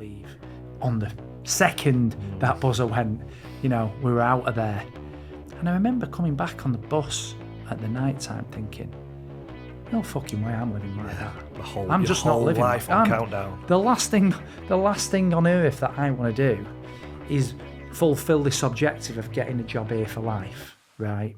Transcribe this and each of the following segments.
leave. On the second that buzzer went, we were out of there. And I remember coming back on the bus at the night time thinking, no fucking way I'm living like that. I'm just not living life like on that. countdown. The last thing on earth that I want to do is fulfill this objective of getting a job here for life, right?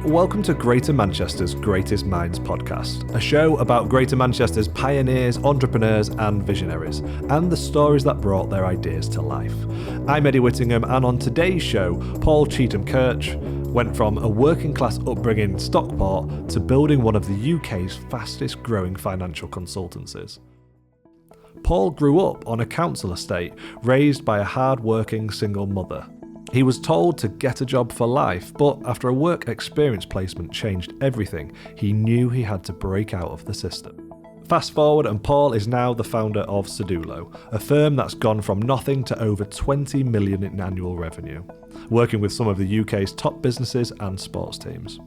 Welcome to Greater Manchester's Greatest Minds podcast, a show about Greater Manchester's pioneers, entrepreneurs and visionaries, and the stories that brought their ideas to life. I'm Eddie Whittingham, and on today's show, Paul Cheetham-Karcz went from a working class upbringing in Stockport to building one of the UK's fastest growing financial consultancies. Paul grew up on a council estate, raised by a hard-working single mother. He was told to get a job for life, but after a work experience placement changed everything, he knew he had to break out of the system. Fast forward, and Paul is now the founder of Sedulo, a firm that's gone from nothing to over 20 million in annual revenue, working with some of the UK's top businesses and sports teams.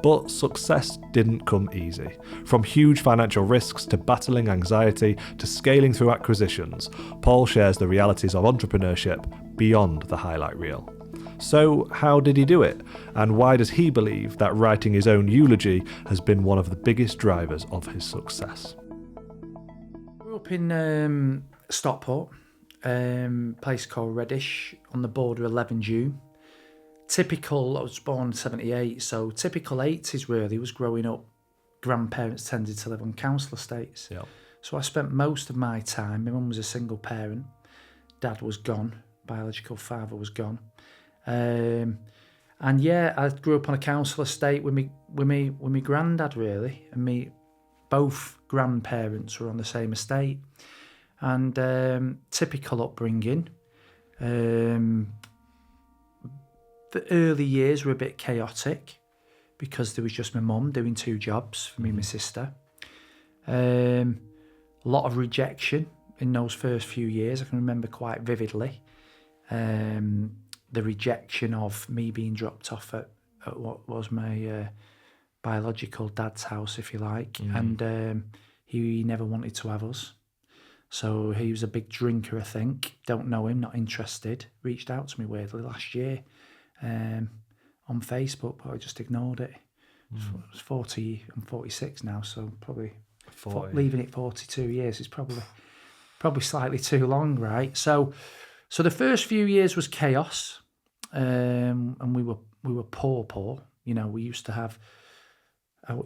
But success didn't come easy. From huge financial risks to battling anxiety to scaling through acquisitions, Paul shares the realities of entrepreneurship beyond the highlight reel. So how did he do it? And why does he believe that writing his own eulogy has been one of the biggest drivers of his success? I grew up in Stockport, place called Reddish, on the border of 11 June. Typical, I was born in 78, so typical 80s really was growing up. Grandparents tended to live on council estates. Yep. So I spent most of my time, my mum was a single parent, dad was gone, biological father was gone. And yeah, I grew up on a council estate with me granddad really, and both grandparents were on the same estate. And typical upbringing. The early years were a bit chaotic because there was just my mum doing two jobs for me and my sister. A lot of rejection in those first few years. I can remember quite vividly the rejection of me being dropped off at what was my biological dad's house, if you like. And he never wanted to have us. So he was a big drinker, I think. Don't know him, not interested. Reached out to me weirdly last year. On Facebook, but I just ignored it. It's 40, I'm 46 now, so probably leaving it 42 years is probably slightly too long, right? So the first few years was chaos, and we were poor. We used to have.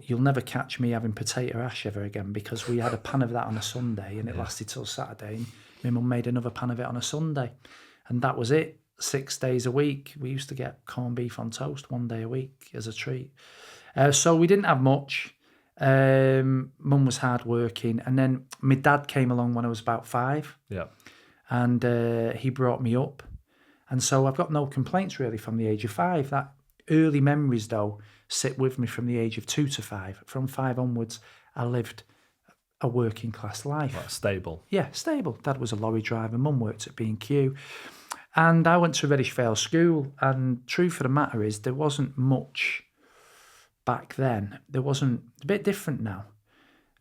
You'll never catch me having potato ash ever again, because we had a pan of that on a Sunday, and it lasted till Saturday. And my mum made another pan of it on a Sunday, and that was it. 6 days a week. We used to get corned beef on toast 1 day a week as a treat. So we didn't have much. Mum was hard working. And then my dad came along when I was about 5. Yeah. And he brought me up. And so I've got no complaints really from the age of 5. That early memories though sit with me from the age of 2 to 5. From 5 onwards, I lived a working class life. Like stable. Yeah, stable. Dad was a lorry driver. Mum worked at B&Q. And I went to Reddish Vale School, and truth of the matter is there wasn't much back then. There wasn't. It's a bit different now.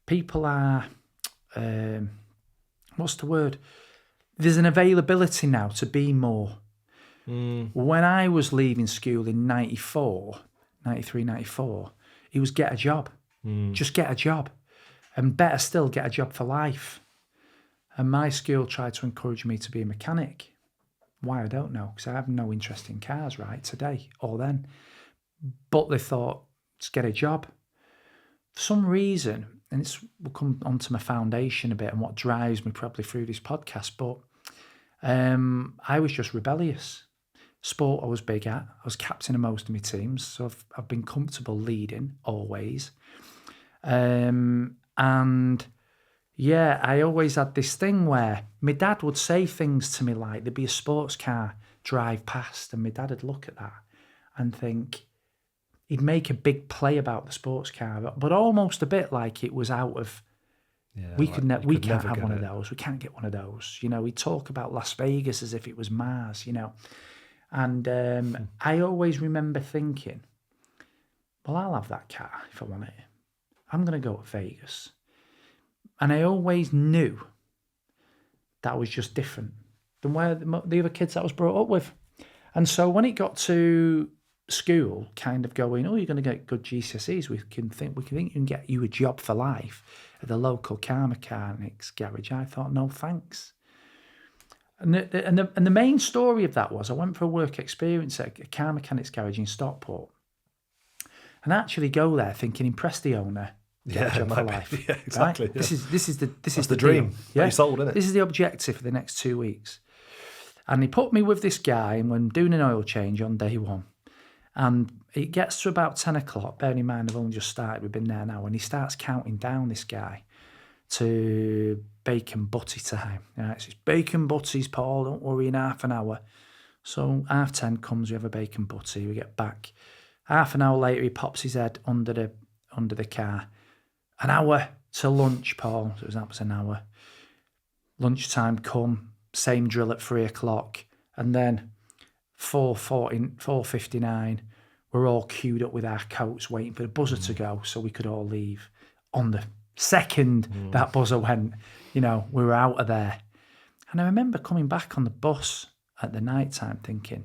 People are, what's the word? There's an availability now to be more. When I was leaving school in 93, 94, it was get a job. Just get a job. And better still, get a job for life. And my school tried to encourage me to be a mechanic. Why, I don't know, because I have no interest in cars right today or then. But they thought, just get a job. For some reason, and we'll come on to my foundation a bit and what drives me probably through this podcast, but I was just rebellious. Sport I was big at. I was captain of most of my teams, so I've been comfortable leading always. And yeah, I always had this thing where my dad would say things to me like there'd be a sports car drive past, and my dad would look at that and think, he'd make a big play about the sports car, but almost a bit like it was out of Yeah, we like, we could can't never have get one of it. those. We can't get one of those. You know, we talk about Las Vegas as if it was Mars, you know. And I always remember thinking, well, I'll have that car if I want it. I'm going to go to Vegas. And I always knew that was just different than where the other kids that I was brought up with. And so when it got to school, kind of going, oh, you're going to get good GCSEs, we think you can get you a job for life at the local car mechanics garage. I thought, no, thanks. And the main story of that was I went for a work experience at a car mechanics garage in Stockport, and I actually go there thinking impress the owner, get a job for life. Yeah, exactly. Right? Yeah. This is the dream. deal. Yeah, you sold, isn't it? This is the objective for the next 2 weeks. And he put me with this guy, and we're doing an oil change on day one. And it gets to about 10 o'clock, bearing in mind I've only just started, we've been there now, and he starts counting down, this guy, to bacon butty time. Right, so it's bacon butties, Paul, don't worry, in half an hour. So 10:30 comes, we have a bacon butty, we get back. Half an hour later, he pops his head under the car. An hour to lunch, Paul. So that was an hour. Lunchtime come, same drill at 3 o'clock. And then 4:59, we're all queued up with our coats waiting for the buzzer to go so we could all leave. On the second that buzzer went, you know, we were out of there. And I remember coming back on the bus at the night time thinking,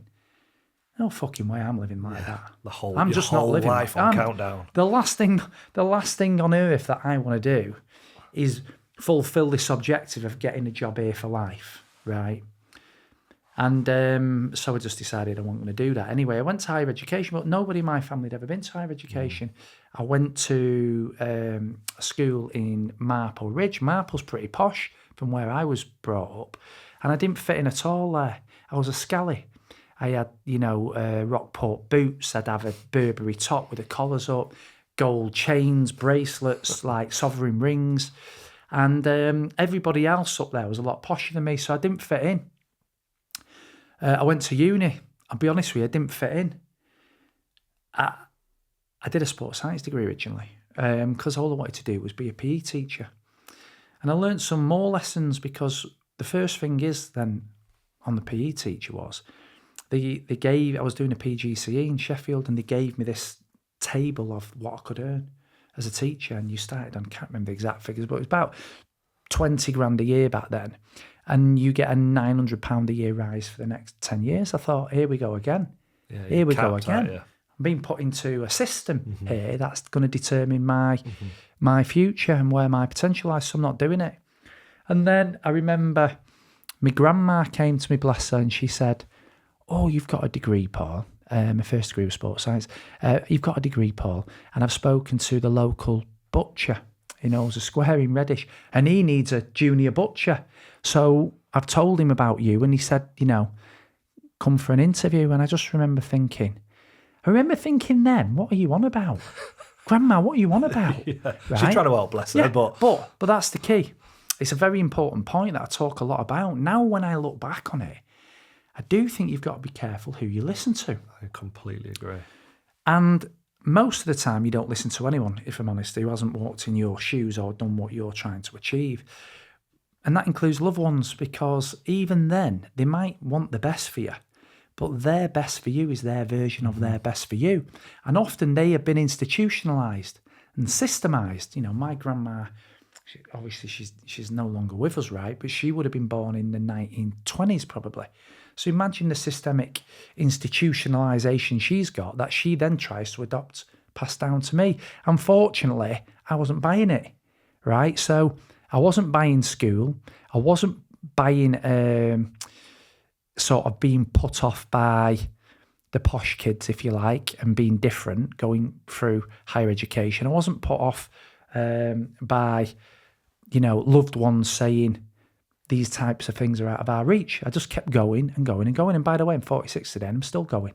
no fucking way I'm living like that. I'm just not living life on countdown. The last thing on earth that I want to do is fulfill this objective of getting a job here for life, right? And so I just decided I wasn't going to do that. Anyway, I went to higher education, but nobody in my family had ever been to higher education. I went to a school in Marple Ridge. Marple's pretty posh from where I was brought up, and I didn't fit in at all there. I was a scally. I had, Rockport boots. I'd have a Burberry top with the collars up, gold chains, bracelets, like sovereign rings. And everybody else up there was a lot posher than me, so I didn't fit in. I went to uni. I'll be honest with you, I didn't fit in. I did a sports science degree originally because all I wanted to do was be a PE teacher. And I learned some more lessons because the first thing is then on the PE teacher was I was doing a PGCE in Sheffield, and they gave me this table of what I could earn as a teacher. And you started on, I can't remember the exact figures, but it was about 20 grand a year back then. And you get a £900 a year rise for the next 10 years. I thought, here we go again. Yeah, here we go again. That, yeah. I'm being put into a system here that's going to determine my future and where my potential lies, so I'm not doing it. And then I remember my grandma came to me, bless her, and she said, oh, you've got a degree, Paul. My first degree was sports science. You've got a degree, Paul, and I've spoken to the local butcher in Knowles Square in Reddish, and he needs a junior butcher. So I've told him about you, and he said, come for an interview. And I just remember thinking then, what are you on about? Grandma, what are you on about? Yeah. Right? She's trying to help, bless her. But that's the key. It's a very important point that I talk a lot about. Now, when I look back on it, I do think you've got to be careful who you listen to. I completely agree. And most of the time, you don't listen to anyone, if I'm honest, who hasn't walked in your shoes or done what you're trying to achieve. And that includes loved ones, because even then, they might want the best for you, but their best for you is their version of their best for you. And often they have been institutionalised and systemised. My grandma, obviously she's no longer with us, right? But she would have been born in the 1920s probably. So imagine the systemic institutionalisation she's got that she then tries to adopt, pass down to me. Unfortunately, I wasn't buying it, right? So I wasn't buying school. I wasn't buying sort of being put off by the posh kids, if you like, and being different, going through higher education. I wasn't put off by, loved ones saying these types of things are out of our reach. I just kept going and going and going. And by the way, I'm 46 today and I'm still going,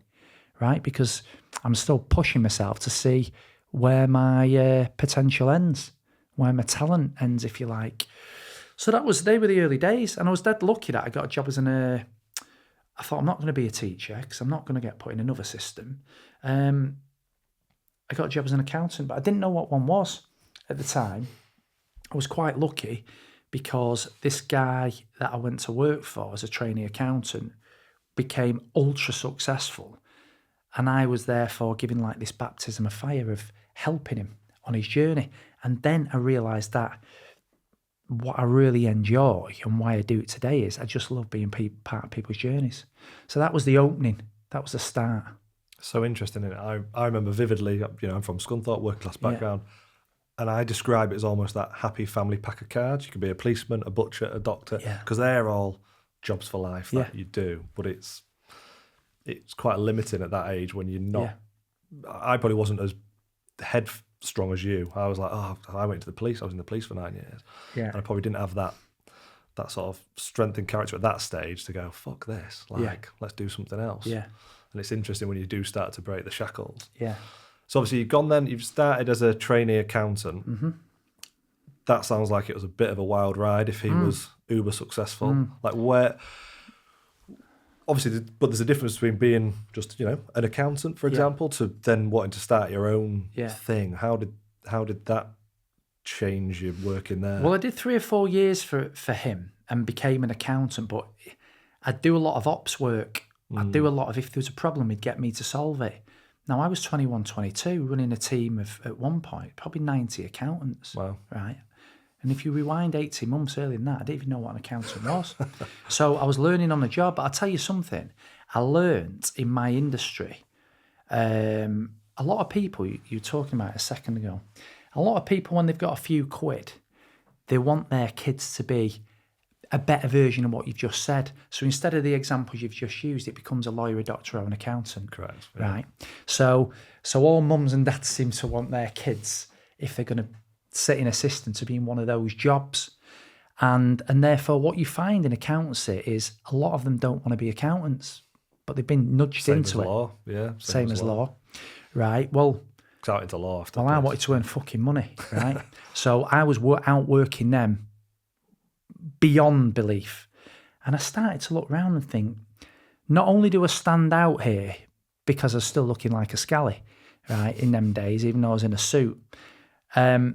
right? Because I'm still pushing myself to see where my potential ends, where my talent ends, if you like. So they were the early days. And I was dead lucky that I got a job as I thought, I'm not going to be a teacher because I'm not going to get put in another system. I got a job as an accountant, but I didn't know what one was at the time. I was quite lucky because this guy that I went to work for as a trainee accountant became ultra successful. And I was therefore given like this baptism of fire of helping him on his journey. And then I realised that what I really enjoy and why I do it today is I just love being part of people's journeys. So that was the opening. That was the start. So interesting. Isn't it? I remember vividly, I'm from Scunthorpe, working class background, and I describe it as almost that happy family pack of cards. You could be a policeman, a butcher, a doctor, because they're all jobs for life that you do. But it's quite limiting at that age when you're not. I probably wasn't as headstrong as you. I was like, I went to the police. I was in the police for 9 years. Yeah. And I probably didn't have that sort of strength and character at that stage to go, fuck this. Let's do something else. Yeah. And it's interesting when you do start to break the shackles. Yeah. So obviously you've gone then, you've started as a trainee accountant. Mm-hmm. That sounds like it was a bit of a wild ride if he was uber successful. Like where, obviously, but there's a difference between being just, an accountant, for example, to then wanting to start your own thing. How did that change your working there? Well, I did 3 or 4 years for him and became an accountant, but I'd do a lot of ops work. I'd do a lot of, if there was a problem, he'd get me to solve it. Now, I was 21, 22, running a team of, at one point, probably 90 accountants. Wow. Right? And if you rewind 18 months earlier than that, I didn't even know what an accountant was. So I was learning on the job. But I'll tell you something. I learned in my industry, a lot of people, you were talking about a second ago, a lot of people, when they've got a few quid, they want their kids to be a better version of what you've just said. So instead of the examples you've just used, it becomes a lawyer, a doctor, or an accountant. Correct. Yeah. Right? So all mums and dads seem to want their kids, if they're going to sit in a system, to be in one of those jobs. And therefore what you find in accountancy is a lot of them don't want to be accountants, but they've been nudged into it. Law. Yeah, same as law. Right. Well, it's out into law after. Well, I wanted to earn fucking money, right? So I was outworking them beyond belief. And I started to look around and think, not only do I stand out here because I was still looking like a scally, right, in them days, even though I was in a suit, I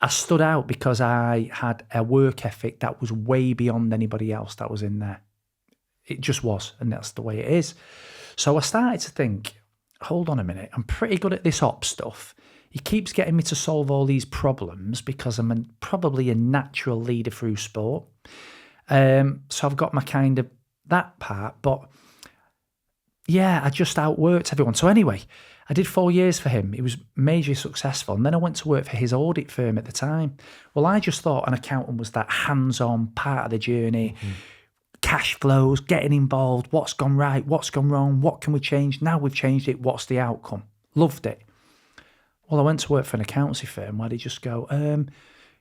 stood out because I had a work ethic that was way beyond anybody else that was in there. It just was, and that's the way it is. So I started to think, hold on a minute, I'm pretty good at this ops stuff. He keeps getting me to solve all these problems because I'm probably a natural leader through sport. So I've got my kind of that part, but yeah, I just outworked everyone. So anyway, I did 4 years for him. He was majorly successful. And then I went to work for his audit firm at the time. Well, I just thought an accountant was that hands-on part of the journey, cash flows, getting involved, what's gone right, what's gone wrong, what can we change? Now we've changed it, what's the outcome? Loved it. Well, I went to work for an accountancy firm where they just go,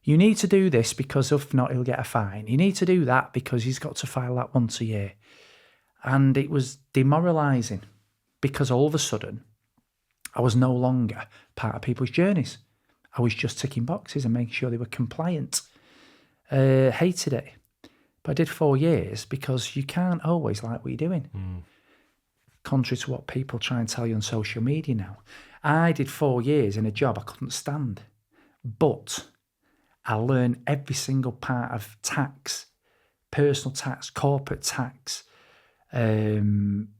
you need to do this because if not, he'll get a fine. You need to do that because he's got to file that once a year. And it was demoralising because all of a sudden, I was no longer part of people's journeys. I was just ticking boxes and making sure they were compliant. Hated it. But I did 4 years because you can't always like what you're doing. Contrary to what people try and tell you on social media now. I did 4 years in a job I couldn't stand. But I learned every single part of tax, personal tax, corporate tax, mergers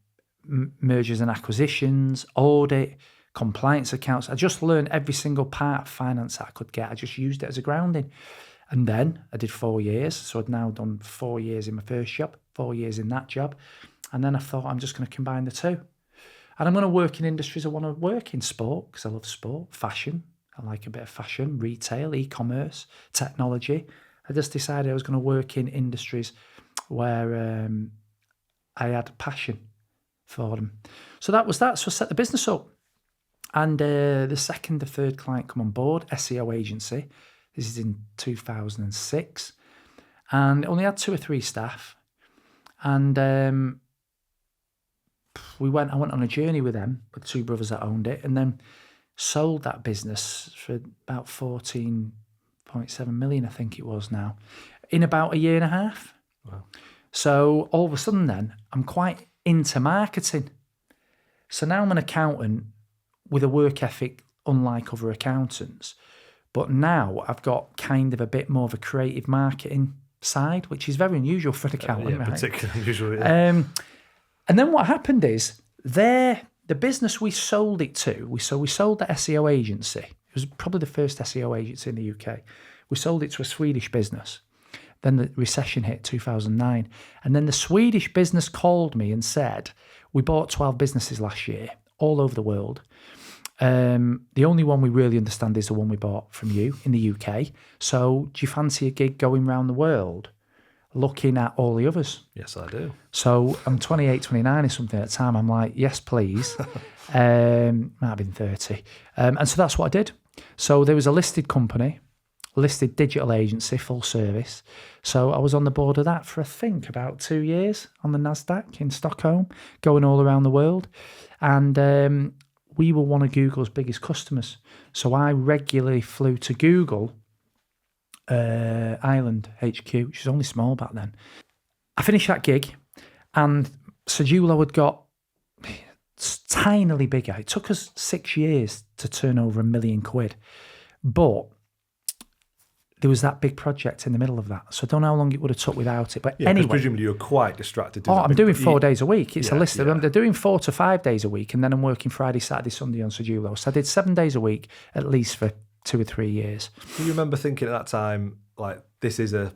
and acquisitions, audit, compliance accounts. I just learned every single part of finance that I could get. I just used it as a grounding. And then I did 4 years. So I'd now done 4 years in my first job, 4 years in that job. And then I thought, I'm just going to combine the two. And I'm going to work in industries I want to work in. Sport, because I love sport, fashion. I like a bit of fashion, retail, e-commerce, technology. I just decided I was going to work in industries where I had a passion for them. So that was that. So I set the business up. And the second or third client come on board, SEO agency. This is in 2006. And only had 2 or 3 staff. And I went on a journey with them, with 2 brothers that owned it, and then sold that business for about 14.7 million, I think it was now, in about a year and a half. Wow. So all of a sudden then, I'm quite into marketing. So now I'm an accountant with a work ethic unlike other accountants, But now I've got kind of a bit more of a creative marketing side, which is very unusual for an accountant, right? Particularly unusual. Yeah. And then what happened is the business we sold it to, we sold the SEO agency. It was probably the first SEO agency in the UK. We sold it to a Swedish business. Then the recession hit 2009. And then the Swedish business called me and said, we bought 12 businesses last year, all over the world. The only one we really understand is the one we bought from you in the UK. So do you fancy a gig going around the world looking at all the others? Yes, I do. So I'm 28, 29 or something at the time. I'm like, yes, please. Might have been 30. And so that's what I did. So there was a listed company, listed digital agency, full service. So I was on the board of that for, I think, about 2 years on the NASDAQ in Stockholm, going all around the world. And we were one of Google's biggest customers. So I regularly flew to Google Ireland HQ, which was only small back then. I finished that gig, and Sedulo had got tinily bigger. It took us 6 years to turn over £1 million, but there was that big project in the middle of that. So I don't know how long it would have took without it. But anyway, presumably you were quite distracted. I'm doing 4 days a week. It's a list. They're doing 4 to 5 days a week, and then I'm working Friday, Saturday, Sunday on Sedulo. So I did 7 days a week at least for 2 or 3 years. Do you remember thinking at that time, like, this is a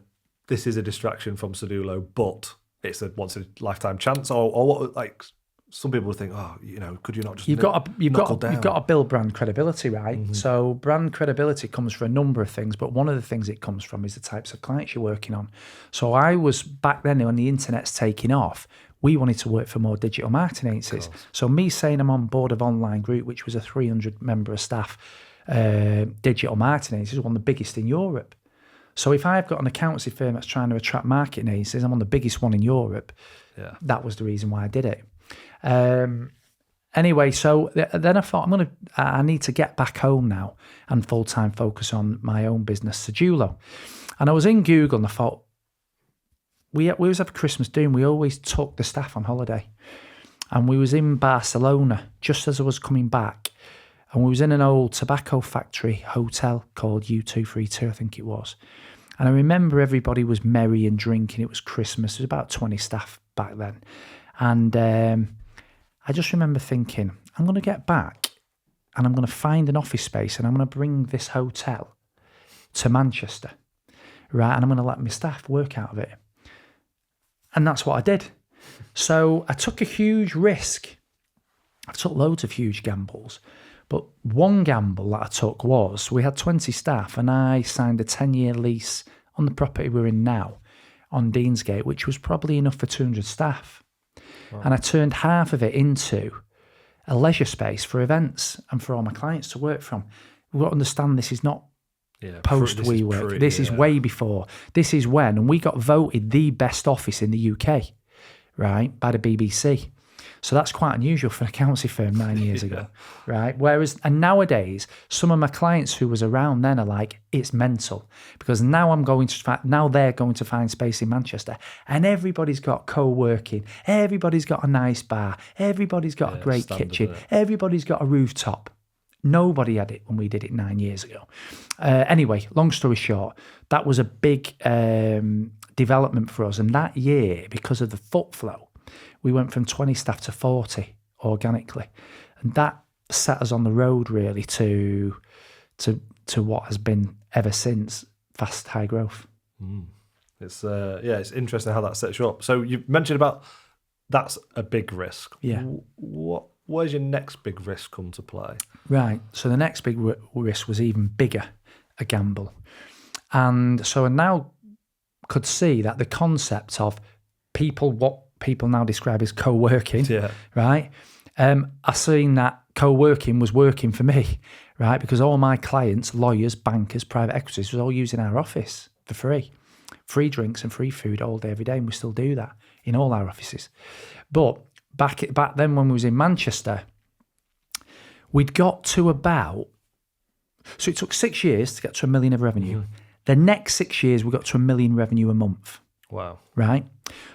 distraction from Sedulo, but it's a once in a lifetime chance, or what? Like, some people would think, could you not just you've got to build brand credibility, right? Mm-hmm. So brand credibility comes from a number of things, but one of the things it comes from is the types of clients you're working on. So I was back then when the internet's taking off, we wanted to work for more digital marketing agencies. So me saying I'm on board of Online Group, which was a 300 member of staff digital marketing agency, is one of the biggest in Europe. So if I've got an accountancy firm that's trying to attract marketing agencies, I'm on the biggest one in Europe. Yeah. That was the reason why I did it. Anyway, so then I thought I need to get back home now and full-time focus on my own business, Sedulo. And I was in Google and I thought, we always have a Christmas do, and we always took the staff on holiday. And we was in Barcelona just as I was coming back, and we was in an old tobacco factory hotel called U232, I think it was. And I remember everybody was merry and drinking. It was Christmas. There was about 20 staff back then. And I just remember thinking, I'm going to get back and I'm going to find an office space and I'm going to bring this hotel to Manchester, right? And I'm going to let my staff work out of it. And that's what I did. So I took a huge risk. I took loads of huge gambles. But one gamble that I took was we had 20 staff and I signed a 10-year lease on the property we're in now on Deansgate, which was probably enough for 200 staff. Wow. And I turned half of it into a leisure space for events and for all my clients to work from. We've got to understand this is not post WeWork. This is way before. This is when, and we got voted the best office in the UK, right, by the BBC. So that's quite unusual for an accountancy firm 9 years ago, right? Whereas, and nowadays, some of my clients who was around then are like, it's mental, because now they're going to find space in Manchester, and everybody's got co-working, everybody's got a nice bar, everybody's got a great kitchen, everybody's got a rooftop. Nobody had it when we did it 9 years ago. Anyway, long story short, that was a big development for us, and that year, because of the foot flow, we went from 20 staff to 40 organically. And that set us on the road really to what has been ever since fast high growth. It's interesting how that sets you up. So you mentioned about that's a big risk. Yeah. Where's your next big risk come to play? Right. So the next big risk was even bigger, a gamble. And so I now could see that the concept of what people now describe as co-working, right? I seen that co-working was working for me, right? Because all my clients, lawyers, bankers, private equities, was all using our office for free. Free drinks and free food all day, every day, and we still do that in all our offices. But back then when we was in Manchester, we'd got to so it took 6 years to get to $1 million of revenue. The next 6 years, we got to $1 million revenue a month. Wow. Right?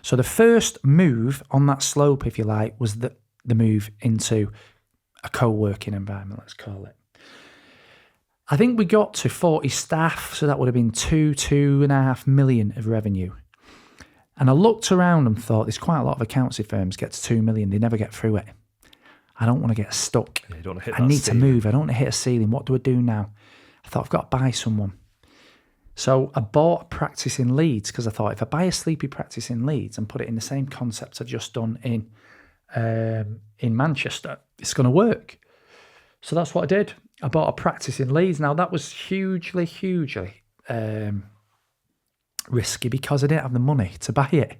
So the first move on that slope, if you like, was the move into a co-working environment, let's call it. I think we got to 40 staff, so that would have been 2.5 million of revenue. And I looked around and thought, there's quite a lot of accountancy firms get to 2 million, they never get through it. I don't want to get stuck. Yeah, you don't want to hit I need ceiling. to move. I don't want to hit a ceiling. What do I do now? I thought, I've got to buy someone. So I bought a practice in Leeds because I thought, if I buy a sleepy practice in Leeds and put it in the same concept I've just done in Manchester, it's going to work. So that's what I did. I bought a practice in Leeds. Now, that was hugely risky because I didn't have the money to buy it.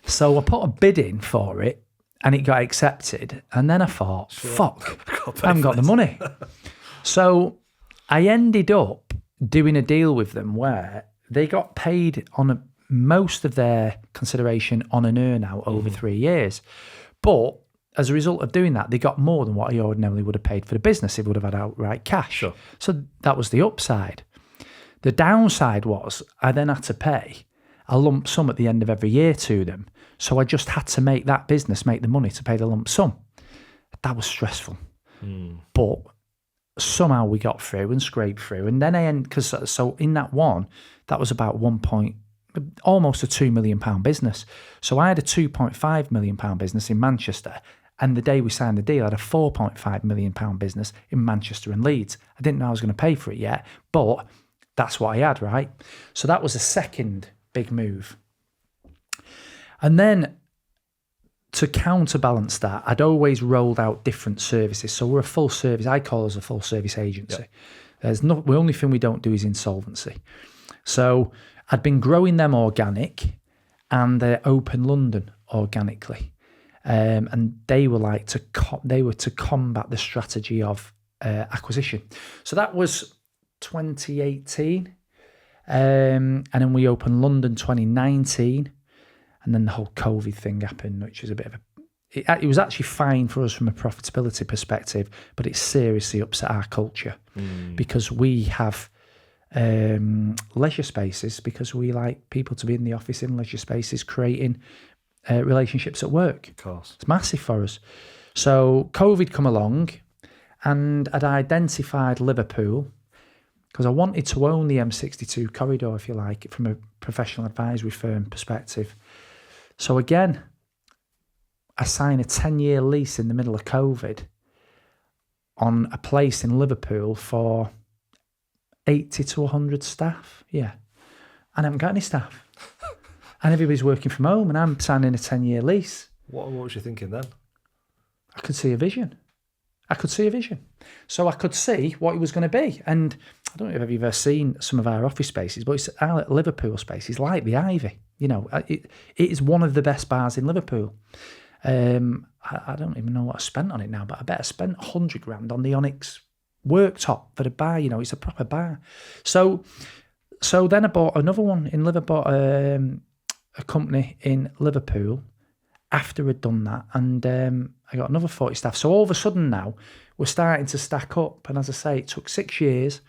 So I put a bid in for it and it got accepted. And then I thought, fuck, I haven't got the money. So I ended up doing a deal with them where they got paid on most of their consideration on an earn out over 3 years. But as a result of doing that, they got more than what I ordinarily would have paid for the business if it would have had outright cash. Sure. So that was the upside. The downside was I then had to pay a lump sum at the end of every year to them. So I just had to make that business make the money to pay the lump sum. That was stressful. But somehow we got through and scraped through. And then so in that one, that was about almost a £2 million business. So I had a £2.5 million business in Manchester. And the day we signed the deal, I had a £4.5 million business in Manchester and Leeds. I didn't know I was going to pay for it yet, but that's what I had, right? So that was a second big move. And then to counterbalance that, I'd always rolled out different services. So we're a full service, I call us a full service agency. Yep. The only thing we don't do is insolvency. So I'd been growing them organic and Open London organically. And they were to combat the strategy of acquisition. So that was 2018. And then we opened London 2019. And then the whole COVID thing happened, which was a bit of it was actually fine for us from a profitability perspective, but it seriously upset our culture because we have leisure spaces because we like people to be in the office in leisure spaces, creating relationships at work. Of course. It's massive for us. So COVID come along and I'd identified Liverpool because I wanted to own the M62 corridor, if you like, from a professional advisory firm perspective. So again, I signed a 10-year lease in the middle of COVID on a place in Liverpool for 80 to 100 staff. Yeah. And I haven't got any staff. And everybody's working from home and I'm signing a 10-year lease. What was you thinking then? I could see a vision. So I could see what it was going to be. And I don't know if you've ever seen some of our office spaces, but our Liverpool space is like the Ivy. You know, it is one of the best bars in Liverpool. I don't even know what I spent on it now, but I bet I spent 100 grand on the Onyx worktop for the bar. You know, it's a proper bar. So then I bought another one in Liverpool, a company in Liverpool after I'd done that. And I got another 40 staff. So all of a sudden now, we're starting to stack up. And as I say, it took 6 years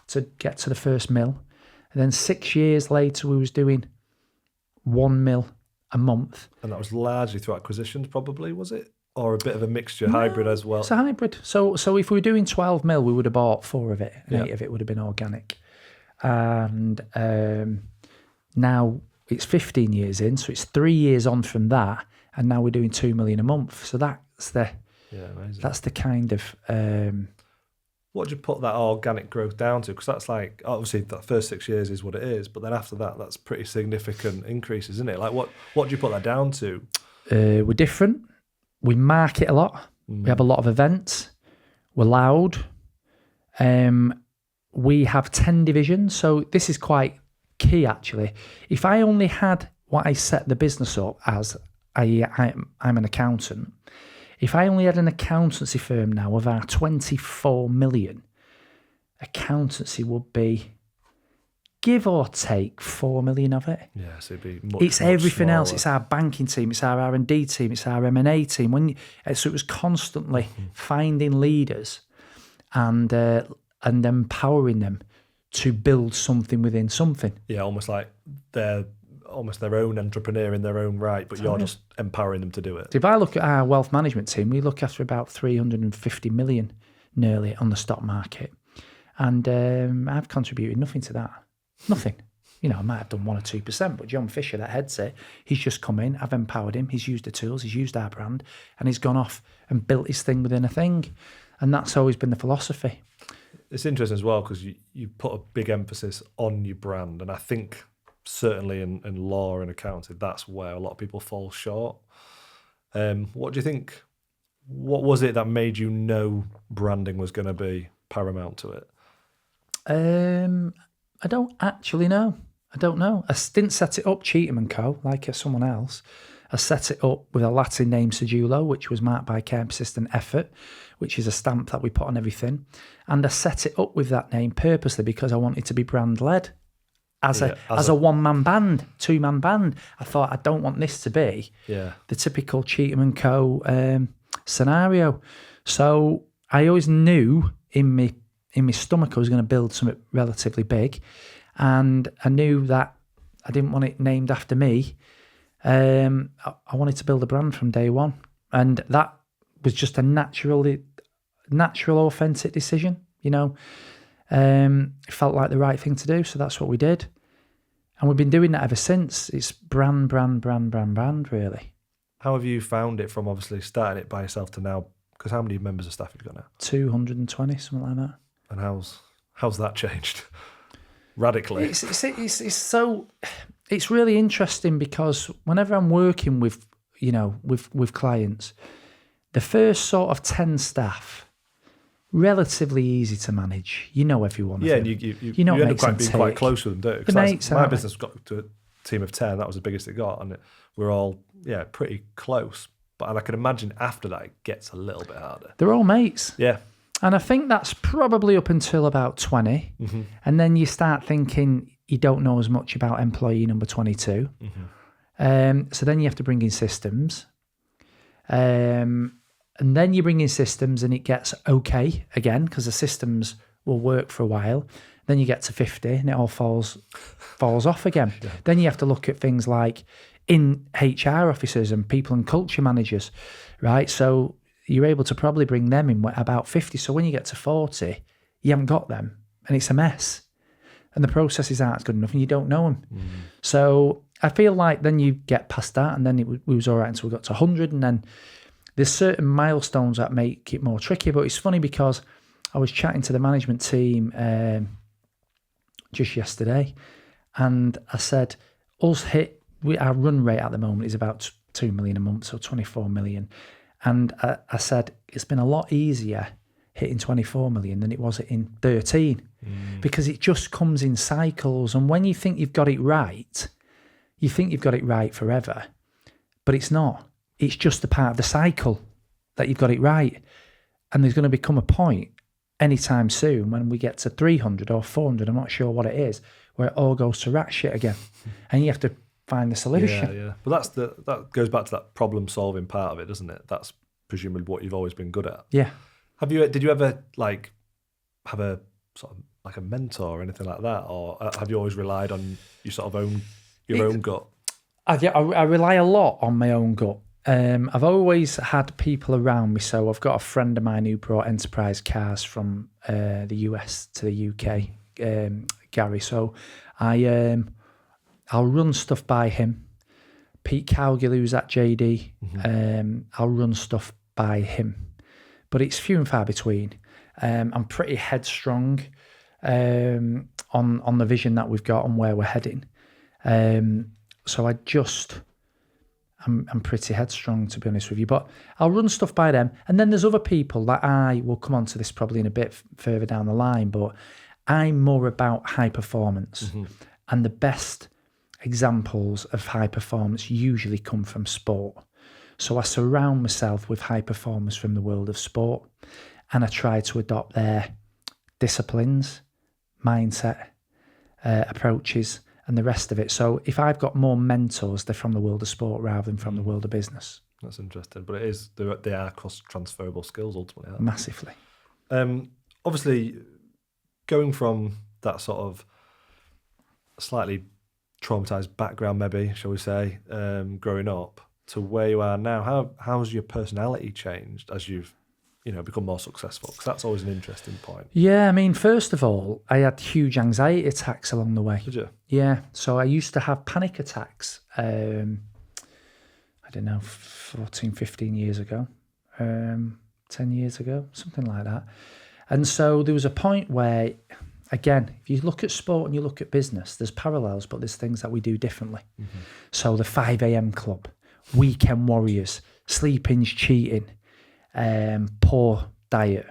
to get to the first mill. And then 6 years later, we was doing 1 mil a month. And that was largely through acquisitions, probably, was it? Or a bit of a mixture, hybrid as well? It's a hybrid. So if we were doing 12 mil, we would have bought 4 of it, and 8 of it would have been organic. And now it's 15 years in, so it's 3 years on from that, and now we're doing 2 million a month. So that's the kind of... What do you put that organic growth down to? Because that's like, obviously, that first 6 years is what it is, but then after that, that's pretty significant increases, isn't it? Like, what do you put that down to? We're different. We market a lot. We have a lot of events. We're loud. We have 10 divisions. So this is quite key, actually. If I only had what I set the business up as, I'm an accountant. If I only had an accountancy firm now of our 24 million, accountancy would be, give or take, 4 million of it. Yeah, so it'd be much, it's everything smaller. else. It's our banking team, it's our R&D team, it's our M&A team. So it was constantly finding leaders and empowering them to build something within something. Yeah, almost like they're almost their own entrepreneur in their own right, but you're just empowering them to do it. If I look at our wealth management team, we look after about 350 million nearly on the stock market. And I've contributed nothing to that. Nothing. You know, I might have done 1 or 2%, but John Fisher, that heads it, he's just come in, I've empowered him, he's used the tools, he's used our brand, and he's gone off and built his thing within a thing. And that's always been the philosophy. It's interesting as well because you put a big emphasis on your brand, and I think certainly in law and accounting, that's where a lot of people fall short. What do you think? What was it that made you know branding was going to be paramount to it? I don't actually know. I don't know. I didn't set it up Cheetham-Karcz like someone else. I set it up with a Latin name Sedulo, which was marked by care, persistent effort, which is a stamp that we put on everything. And I set it up with that name purposely because I wanted to be brand led. As a one-man band, two-man band, I thought I don't want this to be the typical Cheetham-Karcz scenario. So I always knew in my stomach I was going to build something relatively big, and I knew that I didn't want it named after me. I wanted to build a brand from day one, and that was just a natural, authentic decision. You know, it felt like the right thing to do, so that's what we did, and we've been doing that ever since. It's brand, really. How have you found it from obviously starting it by yourself to now? Because how many members of staff have you got now? 220, something like that. And how's that changed? Radically. It's really interesting because whenever I'm working with clients, the first sort of 10 staff, relatively easy to manage. You know everyone. Yeah, and you end up being quite close with them, don't you? Mates, my business got to a team of 10. That was the biggest it got, and we're all pretty close. And I can imagine after that it gets a little bit harder. They're all mates. Yeah. And I think that's probably up until about 20. Mm-hmm. And then you start thinking you don't know as much about employee number 22. Mm-hmm. So then you have to bring in systems. And then you bring in systems and it gets okay again because the systems will work for a while. Then you get to 50 and it all falls off again. Yeah. Then you have to look at things like in HR officers and people and culture managers, right? So you're able to probably bring them in about 50. So when you get to 40, you haven't got them and it's a mess. And the processes aren't good enough and you don't know them. Mm. So I feel like then you get past that and then it was all right until we got to 100. And then there's certain milestones that make it more tricky. But it's funny because I was chatting to the management team just yesterday and I said, our run rate at the moment is about 2 million a month, so 24 million. And I said, it's been a lot easier hitting 24 million than it was hitting 13 because it just comes in cycles. And when you think you've got it right, you think you've got it right forever, but it's not. It's just a part of the cycle that you've got it right. And there's going to become a point anytime soon when we get to 300 or 400, I'm not sure what it is, where it all goes to rat shit again. And you have to find the solution. Yeah. But that goes back to that problem solving part of it, doesn't it? That's presumably what you've always been good at. Yeah. Did you ever have a sort of like a mentor or anything like that, or have you always relied on your sort of own gut? I rely a lot on my own gut. I've always had people around me. So I've got a friend of mine who brought enterprise cars from the US to the UK, Gary. So I'll run stuff by him. Pete Cowgill, who's at JD, I'll run stuff by him. But it's few and far between. I'm pretty headstrong on the vision that we've got and where we're heading. So I'm pretty headstrong, to be honest with you. But I'll run stuff by them. And then there's other people that I will come on to this probably in a bit further down the line, but I'm more about high performance. Mm-hmm. And the best examples of high performance usually come from sport. So I surround myself with high performers from the world of sport, and I try to adopt their disciplines, mindset, approaches, and the rest of it. So if I've got more mentors, they're from the world of sport rather than from the world of business. That's interesting, but they are cross-transferable skills ultimately. Aren't they? Massively. Obviously, going from that sort of slightly traumatized background, maybe, shall we say, growing up, to where you are now, how's your personality changed as you've become more successful? Because that's always an interesting point. Yeah, I mean, first of all, I had huge anxiety attacks along the way. Did you? Yeah, so I used to have panic attacks, I don't know, 14, 15 years ago, 10 years ago, something like that. And so there was a point where, again, if you look at sport and you look at business, there's parallels, but there's things that we do differently. Mm-hmm. So the 5 a.m. club, weekend warriors, sleeping's cheating, poor diet,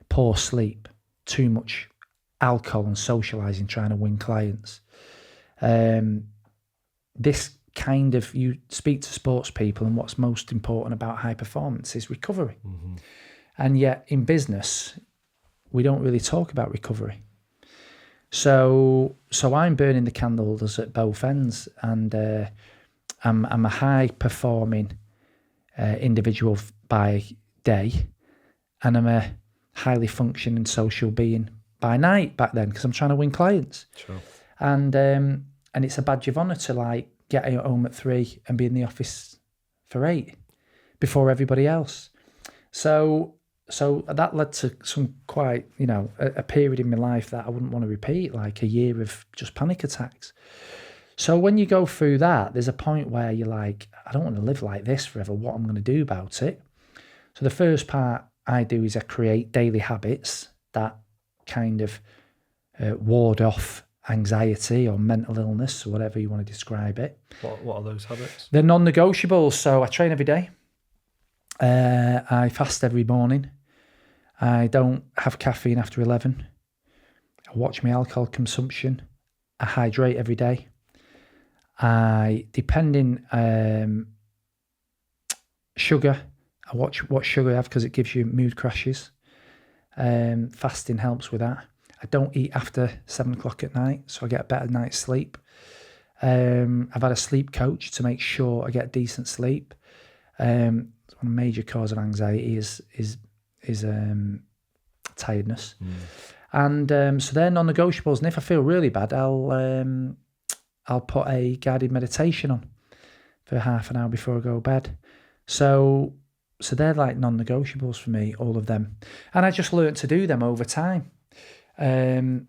poor sleep, too much alcohol and socialising, trying to win clients. This kind of, you speak to sports people and what's most important about high performance is recovery. Mm-hmm. And yet in business, we don't really talk about recovery. So I'm burning the candles at both ends, and I'm a high performing individual by day, and I'm a highly functioning social being by night back then, because I'm trying to win clients. Sure. And it's a badge of honour to like get home at 3 and be in the office for 8 before everybody else. So that led to some quite, a period in my life that I wouldn't want to repeat, like a year of just panic attacks. So when you go through that, there's a point where you're like, I don't want to live like this forever. What am I going to do about it? So the first part I do is I create daily habits that kind of ward off anxiety or mental illness, or whatever you want to describe it. What are those habits? They're non-negotiables. So I train every day. I fast every morning. I don't have caffeine after 11. I watch my alcohol consumption. I hydrate every day. Depending sugar, I watch what sugar I have because it gives you mood crashes. Fasting helps with that. I don't eat after 7 o'clock at night, so I get a better night's sleep. I've had a sleep coach to make sure I get decent sleep. One major cause of anxiety is tiredness. And so they're non-negotiables. And if I feel really bad, I'll put a guided meditation on for half an hour before I go to bed. So they're like non-negotiables for me, all of them. And I just learned to do them over time. And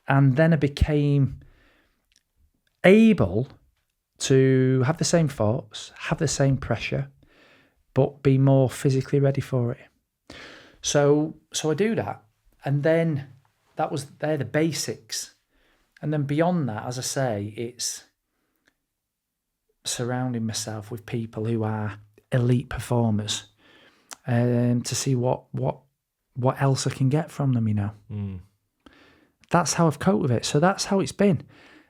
then I became able to have the same thoughts, have the same pressure, but be more physically ready for it. So I do that. And then they're the basics. And then beyond that, as I say, it's surrounding myself with people who are elite performers, to see what else I can get from them, That's how I've coped with it. So that's how it's been.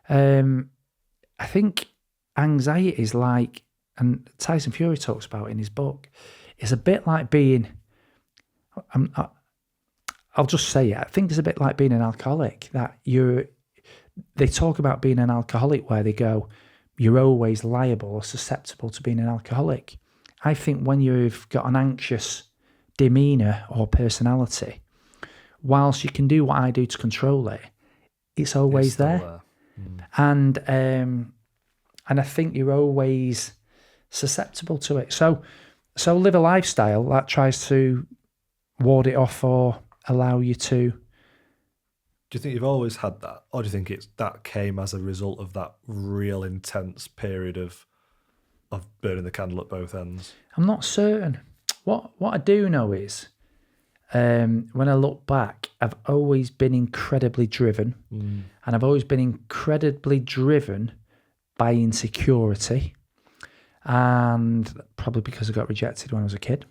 I think anxiety is like, and Tyson Fury talks about in his book, it's a bit like being, I'll just say it, I think it's a bit like being an alcoholic, that they talk about being an alcoholic where they go, you're always liable or susceptible to being an alcoholic. I think when you've got an anxious demeanour or personality, whilst you can do what I do to control it, it's always there. And I think you're always susceptible to it. So live a lifestyle that tries to ward it off or allow you to. Do you think you've always had that, or do you think that came as a result of that real intense period of burning the candle at both ends? I'm not certain. What I do know is, when I look back, I've always been incredibly driven, and I've always been incredibly driven by insecurity, and probably because I got rejected when I was a kid,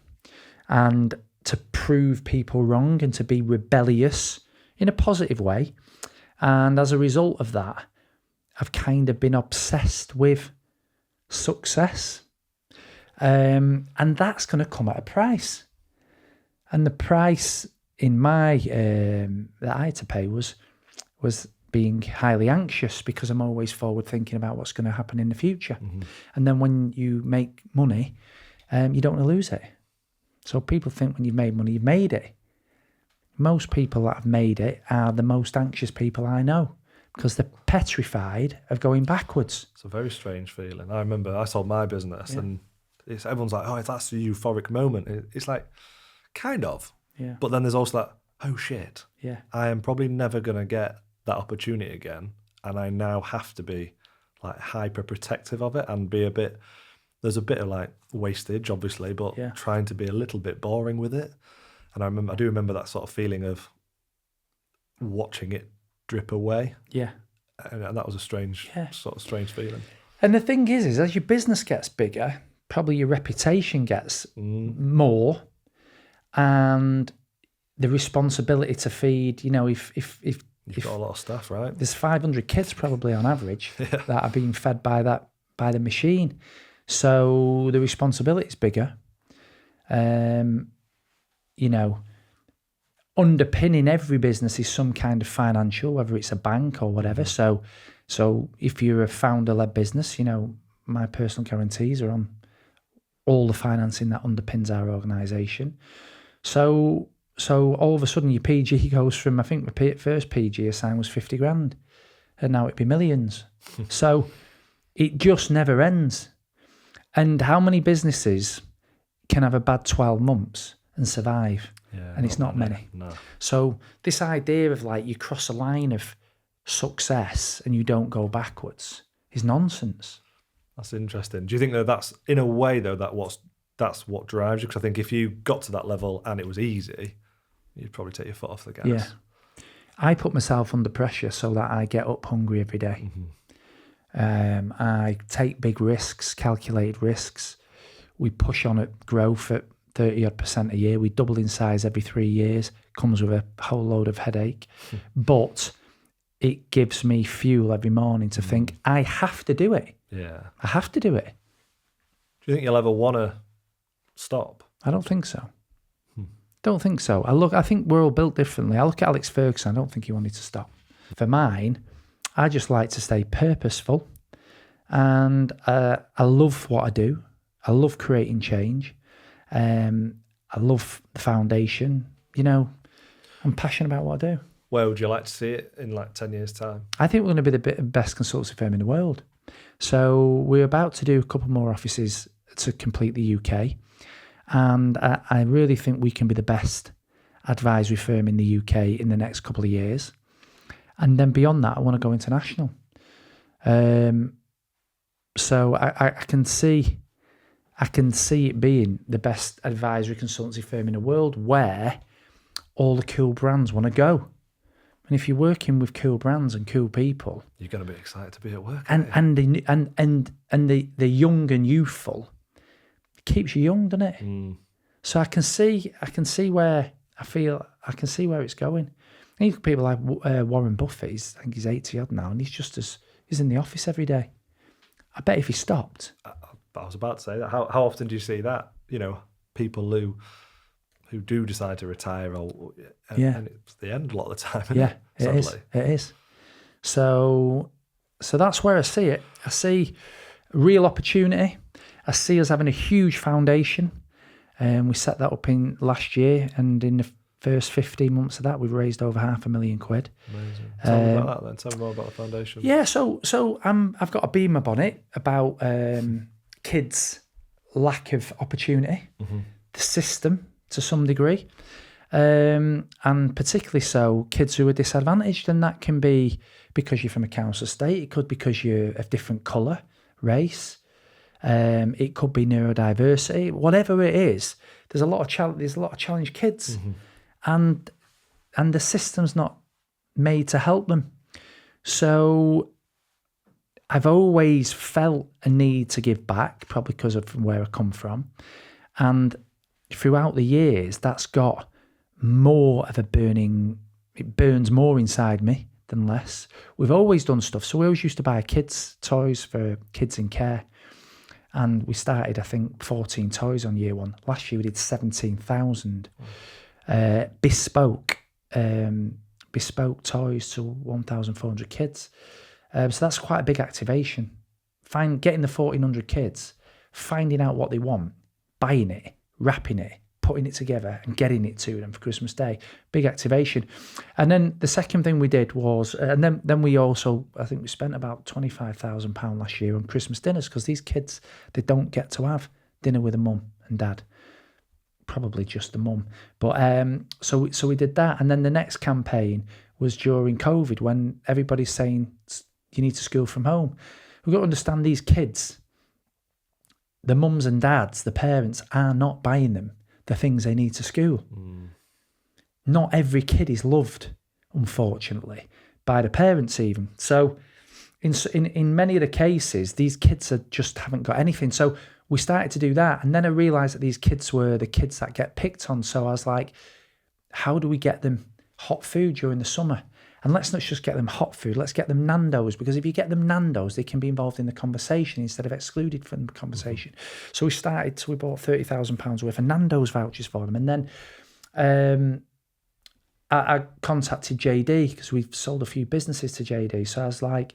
and to prove people wrong and to be rebellious in a positive way. And as a result of that, I've kind of been obsessed with success. And that's going to come at a price. And the price in my that I had to pay was being highly anxious, because I'm always forward thinking about what's going to happen in the future. And then when you make money, you don't want to lose it. So people think when you've made money, you've made it. Most people that have made it are the most anxious people I know, because they're petrified of going backwards. It's a very strange feeling. I remember I sold my business, and everyone's like, oh, that's a euphoric moment. It's like, Kind of. Yeah. But then there's also that, oh shit, Yeah. I am probably never going to get that opportunity again. And I now have to be like hyper protective of it and be there's a bit of like wastage, obviously, but trying to be a little bit boring with it. And I do remember that sort of feeling of watching it drip away. Yeah. And that was a strange feeling. And the thing is as your business gets bigger, probably your reputation gets more, and the responsibility to feed, if You've got a lot of stuff, right? There's 500 kids probably on average that are being fed by the machine. So the responsibility is bigger. Underpinning every business is some kind of financial, whether it's a bank or whatever. So if you're a founder-led business, my personal guarantees are on all the financing that underpins our organisation. So all of a sudden your PG goes from, I think the first PG assigned was 50 grand, and now it'd be millions. So it just never ends. And how many businesses can have a bad 12 months and survive? Yeah, and it's not many. No. So this idea of like you cross a line of success and you don't go backwards is nonsense. That's interesting. Do you think that that's, in a way though, that's what drives you? Because I think if you got to that level and it was easy, you'd probably take your foot off the gas. Yeah. I put myself under pressure so that I get up hungry every day. I take big risks, calculated risks. We push on at growth at 30% a year. We double in size every 3 years. Comes with a whole load of headache. But it gives me fuel every morning to think, I have to do it. Yeah. I have to do it. Do you think you'll ever want to stop? I don't think so. Don't think so. I think we're all built differently. I look at Alex Ferguson, I don't think he wanted to stop. For mine, I just like to stay purposeful, and I love what I do. I love creating change. I love the foundation. I'm passionate about what I do. Where would you like to see it in like 10 years' time? I think we're going to be the best consultancy firm in the world. So we're about to do a couple more offices to complete the UK. And I really think we can be the best advisory firm in the UK in the next couple of years. And then beyond that, I want to go international. So I can see it being the best advisory consultancy firm in the world where all the cool brands want to go. And if you're working with cool brands and cool people, you're going to be excited to be at work. And the young and youthful, it keeps you young, doesn't it? So I can see where it's going. And you look at people like Warren Buffett. I think he's 80 odd now, and he's in the office every day. I bet if he stopped. I was about to say that. How often do you see that? People who do decide to retire, and it's the end a lot of the time. It is. So that's where I see it. I see real opportunity. I see us having a huge foundation. We set that up in last year, and in the first 15 months of that, we've raised over £500,000. Amazing. Tell me about that then. Tell me more about the foundation. Yeah, so I've got a beam up on it about kids' lack of opportunity, the system to some degree, and particularly so kids who are disadvantaged, and that can be because you're from a council estate, it could be because you're of different colour, race, it could be neurodiversity, whatever it is. There's a lot of challenged kids, and the system's not made to help them. So I've always felt a need to give back, probably because of where I come from, and throughout the years, that's got more of a it burns more inside me than less. We've always done stuff. So we always used to buy kids' toys for kids in care. And we started, I think, 14 toys on year one. Last year we did 17,000 bespoke toys to 1,400 kids. So that's quite a big activation. Getting the 1,400 kids, finding out what they want, buying it, wrapping it, putting it together and getting it to them for Christmas Day. Big activation. And then the second thing we did was, and then we also, I think we spent about £25,000 last year on Christmas dinners, because these kids, they don't get to have dinner with a mum and dad probably just the mum. But so we did that. And then the next campaign was during COVID, when everybody's saying you need to school from home. We've got to understand these kids, the mums and dads, the parents are not buying them the things they need to school. Not every kid is loved, unfortunately, by the parents even. So in many of the cases, these kids just haven't got anything. So we started to do that. And then I realised that these kids were the kids that get picked on. So I was like, how do we get them hot food during the summer? And let's not just get them hot food, let's get them Nando's, because if you get them Nando's, they can be involved in the conversation instead of excluded from the conversation. So we bought £30,000 worth of Nando's vouchers for them. And then I contacted JD, because we've sold a few businesses to JD. So I was like,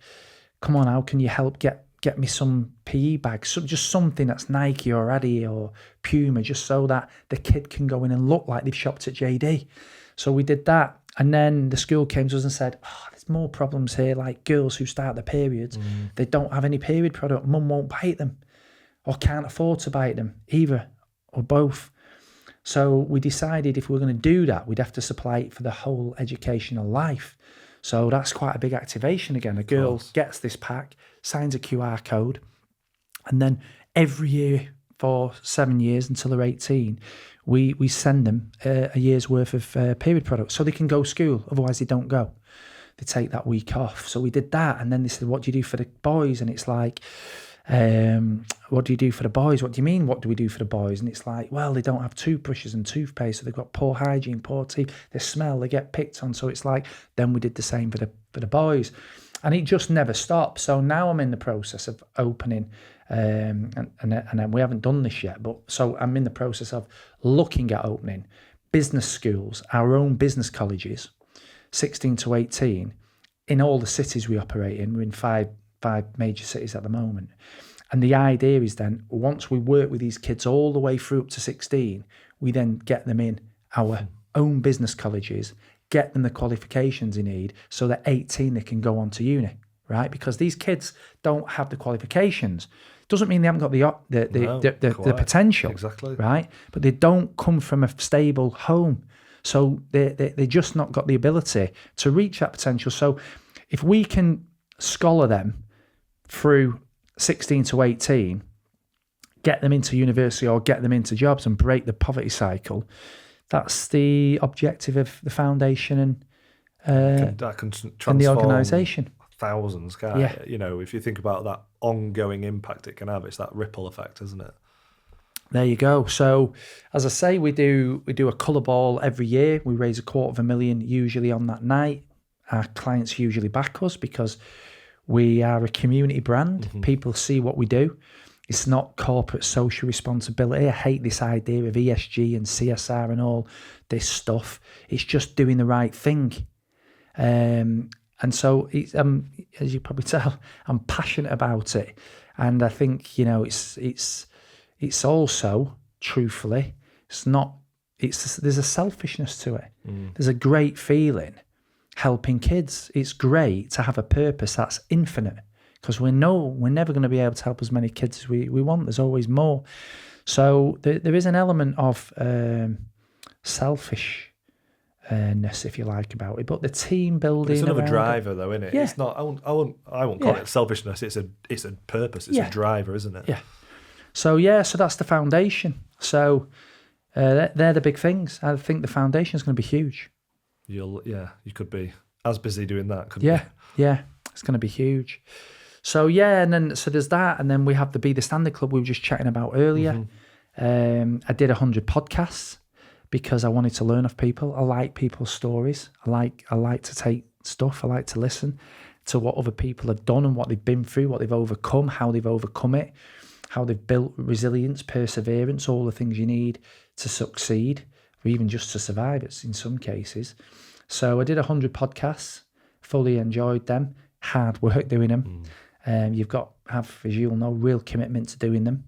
come on, how can you help get me some PE bags, just something that's Nike or Adidas or Puma, just so that the kid can go in and look like they've shopped at JD. So we did that. And then the school came to us and said, there's more problems here, like girls who start their periods, they don't have any period product. Mum won't buy it them or can't afford to buy it them, either or both. So we decided if we were going to do that, we'd have to supply it for the whole educational life. So that's quite a big activation again. A girl gets this pack, signs a QR code, and then every year for 7 years until they're 18, we send them a year's worth of period products so they can go to school. Otherwise, they don't go. They take that week off. So we did that. And then they said, what do you do for the boys? And it's like, what do you do for the boys? What do you mean, what do we do for the boys? And it's like, well, they don't have toothbrushes and toothpaste, so they've got poor hygiene, poor teeth, they smell, they get picked on. So it's like, then we did the same for the boys. And it just never stopped. So now I'm in the process of opening, and we haven't done this yet, but so I'm in the process of looking at opening business schools, our own business colleges, 16 to 18, in all the cities we operate in. We're in five major cities at the moment. And the idea is then, once we work with these kids all the way through up to 16, we then get them in our own business colleges, get them the qualifications they need, so that 18 they can go on to uni, right? Because these kids don't have the qualifications. Doesn't mean they haven't got the potential, exactly, right? But they don't come from a stable home, so they just not got the ability to reach that potential. So if we can scholar them through 16 to 18, get them into university or get them into jobs and break the poverty cycle, that's the objective of the foundation and the organisation. Thousands, can't it? You know, if you think about that ongoing impact it can have, it's that ripple effect, isn't it? There you go. So, as I say, we do a colour ball every year. We raise $250,000 usually on that night. Our clients usually back us because we are a community brand. People see what we do. It's not corporate social responsibility. I hate this idea of ESG and CSR and all this stuff. It's just doing the right thing. And so, as you probably tell, I'm passionate about it. And I think, you know, it's also, truthfully, there's a selfishness to it. There's a great feeling helping kids. It's great to have a purpose that's infinite, because we know we're never going to be able to help as many kids as we want. There's always more. So there is an element of selfishness, if you like, about it, but the team building. It's another driver, though, isn't it? Yeah. It's not. I won't call it selfishness. It's a purpose. It's a driver, isn't it? Yeah. So that's the foundation. So they're the big things. I think the foundation is going to be huge. You could be as busy doing that, couldn't you? Yeah, it's going to be huge. So and then there's that, and then we have the Be the Standard Club we were just chatting about earlier. I did 100 podcasts because I wanted to learn off people. I like people's stories. I like to take stuff. I like to listen to what other people have done and what they've been through, what they've overcome, how they've overcome it, how they've built resilience, perseverance, all the things you need to succeed, or even just to survive it in some cases. So I did 100 podcasts, fully enjoyed them, hard work doing them. You've got to have, as you'll know, real commitment to doing them.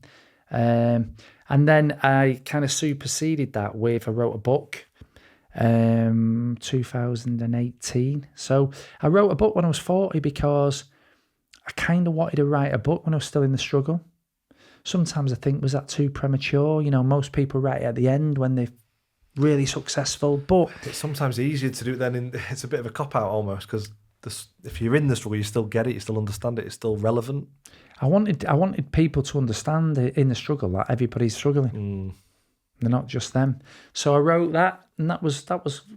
And then I kind of superseded that with, I wrote a book, 2018. So I wrote a book when I was 40 because I kind of wanted to write a book when I was still in the struggle. sometimes I think, was that too premature? You know, most people write it at the end when they're really successful, but it's sometimes easier to do it then. It's a bit of a cop-out almost, because if you're in the struggle, you still get it, you still understand it, it's still relevant. I wanted people to understand in the struggle that everybody's struggling. They're not just them. So I wrote that, and that was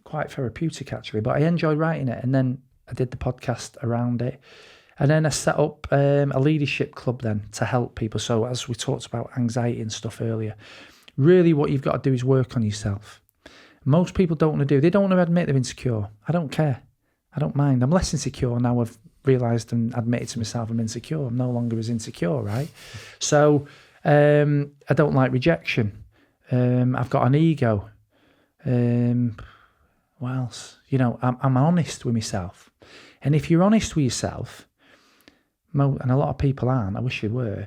quite therapeutic actually. But I enjoyed writing it, and then I did the podcast around it, and then I set up a leadership club then to help people. So as we talked about anxiety and stuff earlier, really what you've got to do is work on yourself. Most people don't want to do. They don't want to admit they're insecure. I don't care. I don't mind. I'm less insecure now. I've realised and admitted to myself I'm insecure. I'm no longer as insecure, right? So I don't like rejection. I've got an ego. What else? You know, I'm honest with myself. And if you're honest with yourself, and a lot of people aren't, I wish you were,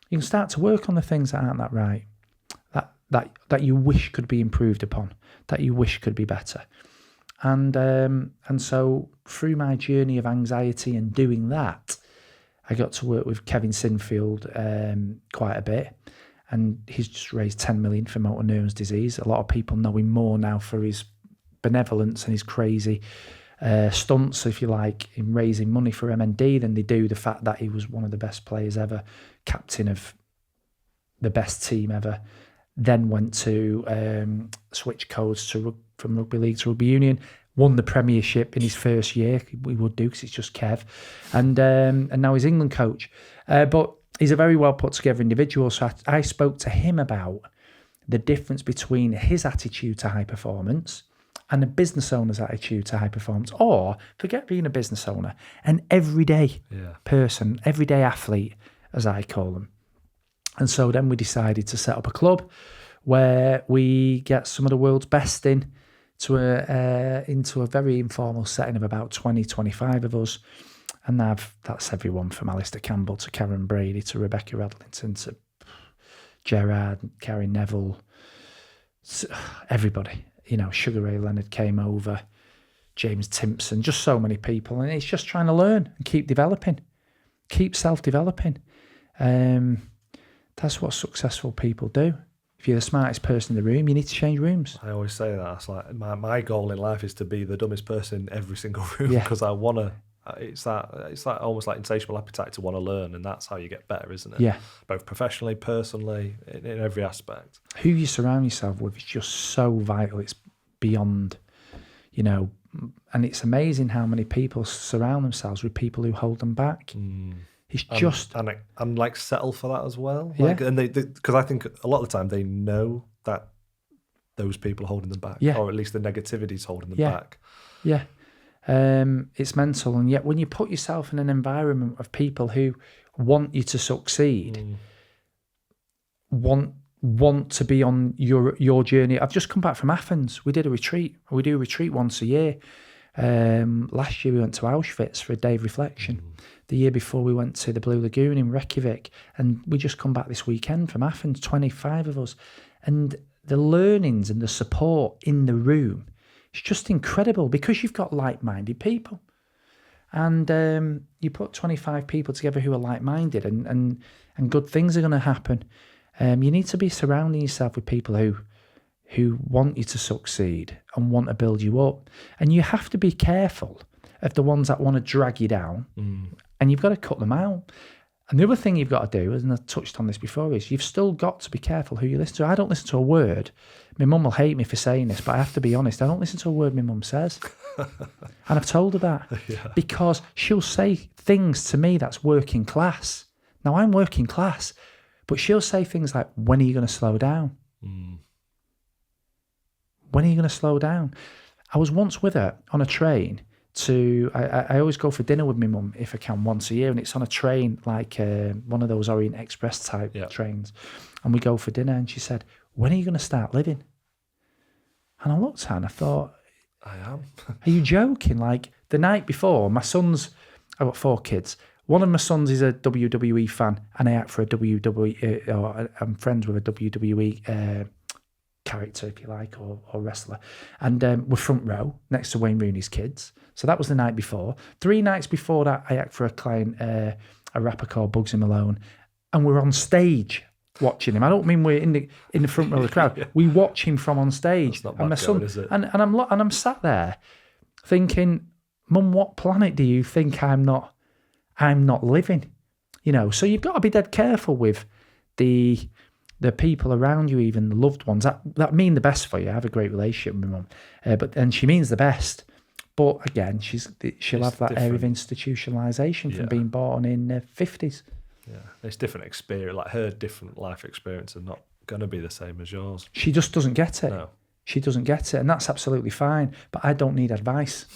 you can start to work on the things that aren't that right, that you wish could be improved upon, that you wish could be better. And so through my journey of anxiety and doing that, I got to work with Kevin Sinfield quite a bit. And he's just raised 10 million for motor neurons disease. A lot of people know him more now for his benevolence and his crazy stunts, if you like, in raising money for MND than they do the fact that he was one of the best players ever, captain of the best team ever, then went to switch codes from rugby league to rugby union, won the premiership in his first year. We would do because it's just Kev. And now he's England coach. But he's a very well put together individual. So I spoke to him about the difference between his attitude to high performance and a business owner's attitude to high performance, or forget being a business owner, an everyday person, everyday athlete, as I call them. And so then we decided to set up a club where we get some of the world's best into a very informal setting of about 20, 25 of us. And that's everyone from Alistair Campbell to Karen Brady to Rebecca Adlington to Gerard, Carrie Neville, everybody. You know, Sugar Ray Leonard came over, James Timpson, just so many people. And it's just trying to learn and keep developing, keep self-developing. That's what successful people do. If you're the smartest person in the room, you need to change rooms. I always say that. It's like my goal in life is to be the dumbest person in every single room, because I want to. It's that almost like insatiable appetite to want to learn, and that's how you get better, isn't it? Yeah. Both professionally, personally, in every aspect. Who you surround yourself with is just so vital. It's beyond, you know, and it's amazing how many people surround themselves with people who hold them back. It's just and like settle for that as well. Yeah. Like, and they because I think a lot of the time they know that those people are holding them back, or at least the negativity is holding them back. Yeah. It's mental, and yet when you put yourself in an environment of people who want you to succeed, want to be on your journey. I've just come back from Athens. We did a retreat. We do a retreat once a year. Last year we went to Auschwitz for a day of reflection. The year before we went to the Blue Lagoon in Reykjavik, and we just come back this weekend from Athens, 25 of us. And the learnings and the support in the room, it's just incredible because you've got like-minded people. And you put 25 people together who are like-minded and good things are going to happen. You need to be surrounding yourself with people who want you to succeed and want to build you up. And you have to be careful of the ones that want to drag you down, and you've got to cut them out. And the other thing you've got to do, and I touched on this before, is you've still got to be careful who you listen to. I don't listen to a word. My mum will hate me for saying this, but I have to be honest. I don't listen to a word my mum says. And I've told her that because she'll say things to me that's working class. Now, I'm working class, but she'll say things like, when are you going to slow down? When are you going to slow down? I was once with her on a train I always go for dinner with my mum if I can once a year, and it's on a train like one of those Orient Express type trains, and we go for dinner, and she said, when are you going to start living? And I looked at her and I thought, I am. Are you joking? Like the night before, I've got 4 kids. One of my sons is a WWE fan, and I act for a WWE, or I'm friends with a WWE character, if you like, or wrestler. And we're front row next to Wayne Rooney's kids. So that was the night before. 3 nights before that, I act for a client, a rapper called Bugsy Malone, and we're on stage watching him. I don't mean we're in the front row of the crowd. We watch him from on stage. That's not And my bad son, going, is it? and I'm sat there thinking, Mum, what planet do you think I'm not living? You know, so you've got to be dead careful with the people around you, even the loved ones that mean the best for you. I have a great relationship with Mum, and she means the best. But again, she'll have that area of institutionalisation from being born in the 50s. Yeah, it's different experience. Like her different life experience are not going to be the same as yours. She just doesn't get it. No. She doesn't get it, and that's absolutely fine. But I don't need advice.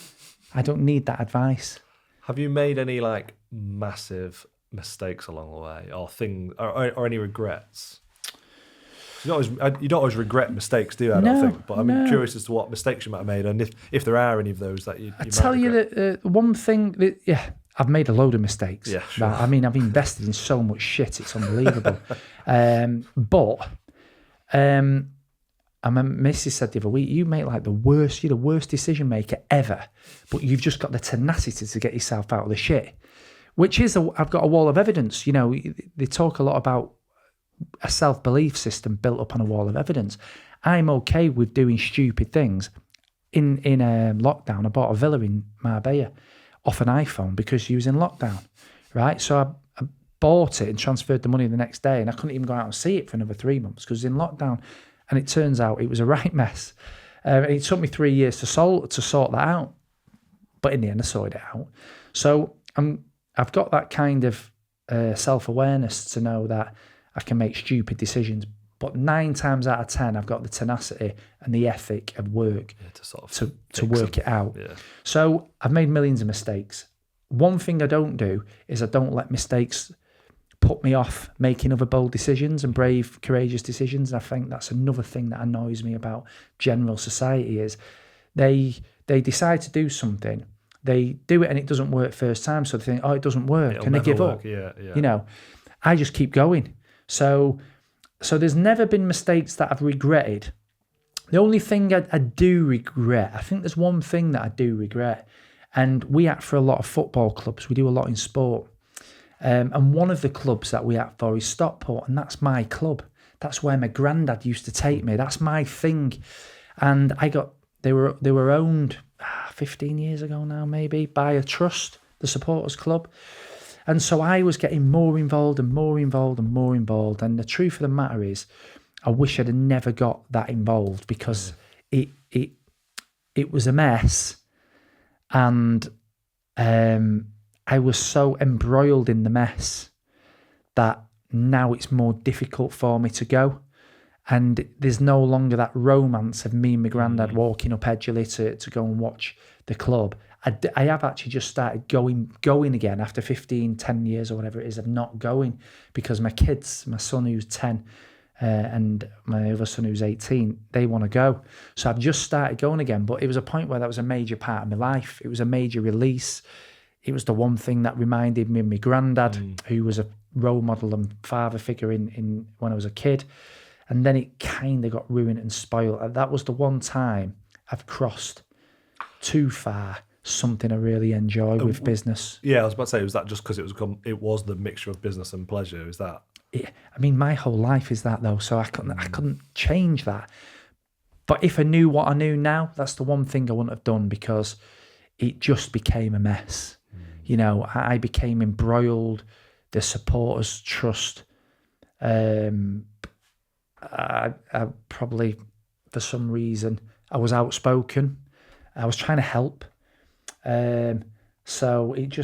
I don't need that advice. Have you made any like massive mistakes along the way, or things, or any regrets? You don't always regret mistakes, do you? I don't think. But I'm curious as to what mistakes you might have made, and if there are any of those that you I might tell you regret. that one thing that I've made a load of mistakes. Yeah, sure. I mean, I've invested in so much shit; it's unbelievable. And my missus said the other week, you make like you're the worst decision maker ever, but you've just got the tenacity to get yourself out of the shit. Which is, I've got a wall of evidence. You know, they talk a lot about a self-belief system built up on a wall of evidence. I'm okay with doing stupid things. In lockdown, I bought a villa in Marbella off an iPhone because she was in lockdown, right? So I bought it and transferred the money the next day, and I couldn't even go out and see it for another 3 months because it was in lockdown. And it turns out it was a right mess. It took me 3 years to sort that out. But in the end, I sorted it out. So I've got that kind of self-awareness to know that I can make stupid decisions. But 9 times out of 10, I've got the tenacity and the ethic of work to work it out. Yeah. So I've made millions of mistakes. One thing I don't do is I don't let mistakes put me off making other bold decisions and brave, courageous decisions. And I think that's another thing that annoys me about general society is they decide to do something, they do it and it doesn't work first time, so they think, oh, it doesn't work, and they give up. Yeah. You know, I just keep going. So there's never been mistakes that I've regretted. The only thing I do regret, I think there's one thing that I do regret, and we act for a lot of football clubs. We do a lot in sport. And one of the clubs that we act for is Stockport, and that's my club. That's where my granddad used to take me. That's my thing. And they were owned 15 years ago now, maybe, by a trust, the supporters club. And so I was getting more involved and more involved and more involved. And the truth of the matter is, I wish I'd have never got that involved because it was a mess. And I was so embroiled in the mess that now it's more difficult for me to go. And there's no longer that romance of me and my granddad walking up Edgerley to go and watch the club. I have actually just started going again after 10 years or whatever it is of not going, because my kids, my son who's 10 and my other son who's 18, they want to go. So I've just started going again. But it was a point where that was a major part of my life. It was a major release. It was the one thing that reminded me of my granddad, who was a role model and father figure in when I was a kid. And then it kind of got ruined and spoiled. And that was the one time I've crossed too far something I really enjoy with business. Yeah, I was about to say, was that just because it was the mixture of business and pleasure? Is that? I mean, my whole life is that though, so I couldn't change that. But if I knew what I knew now, that's the one thing I wouldn't have done, because it just became a mess. You know, I became embroiled. The supporters trust. I probably, for some reason, I was outspoken. I was trying to help. So it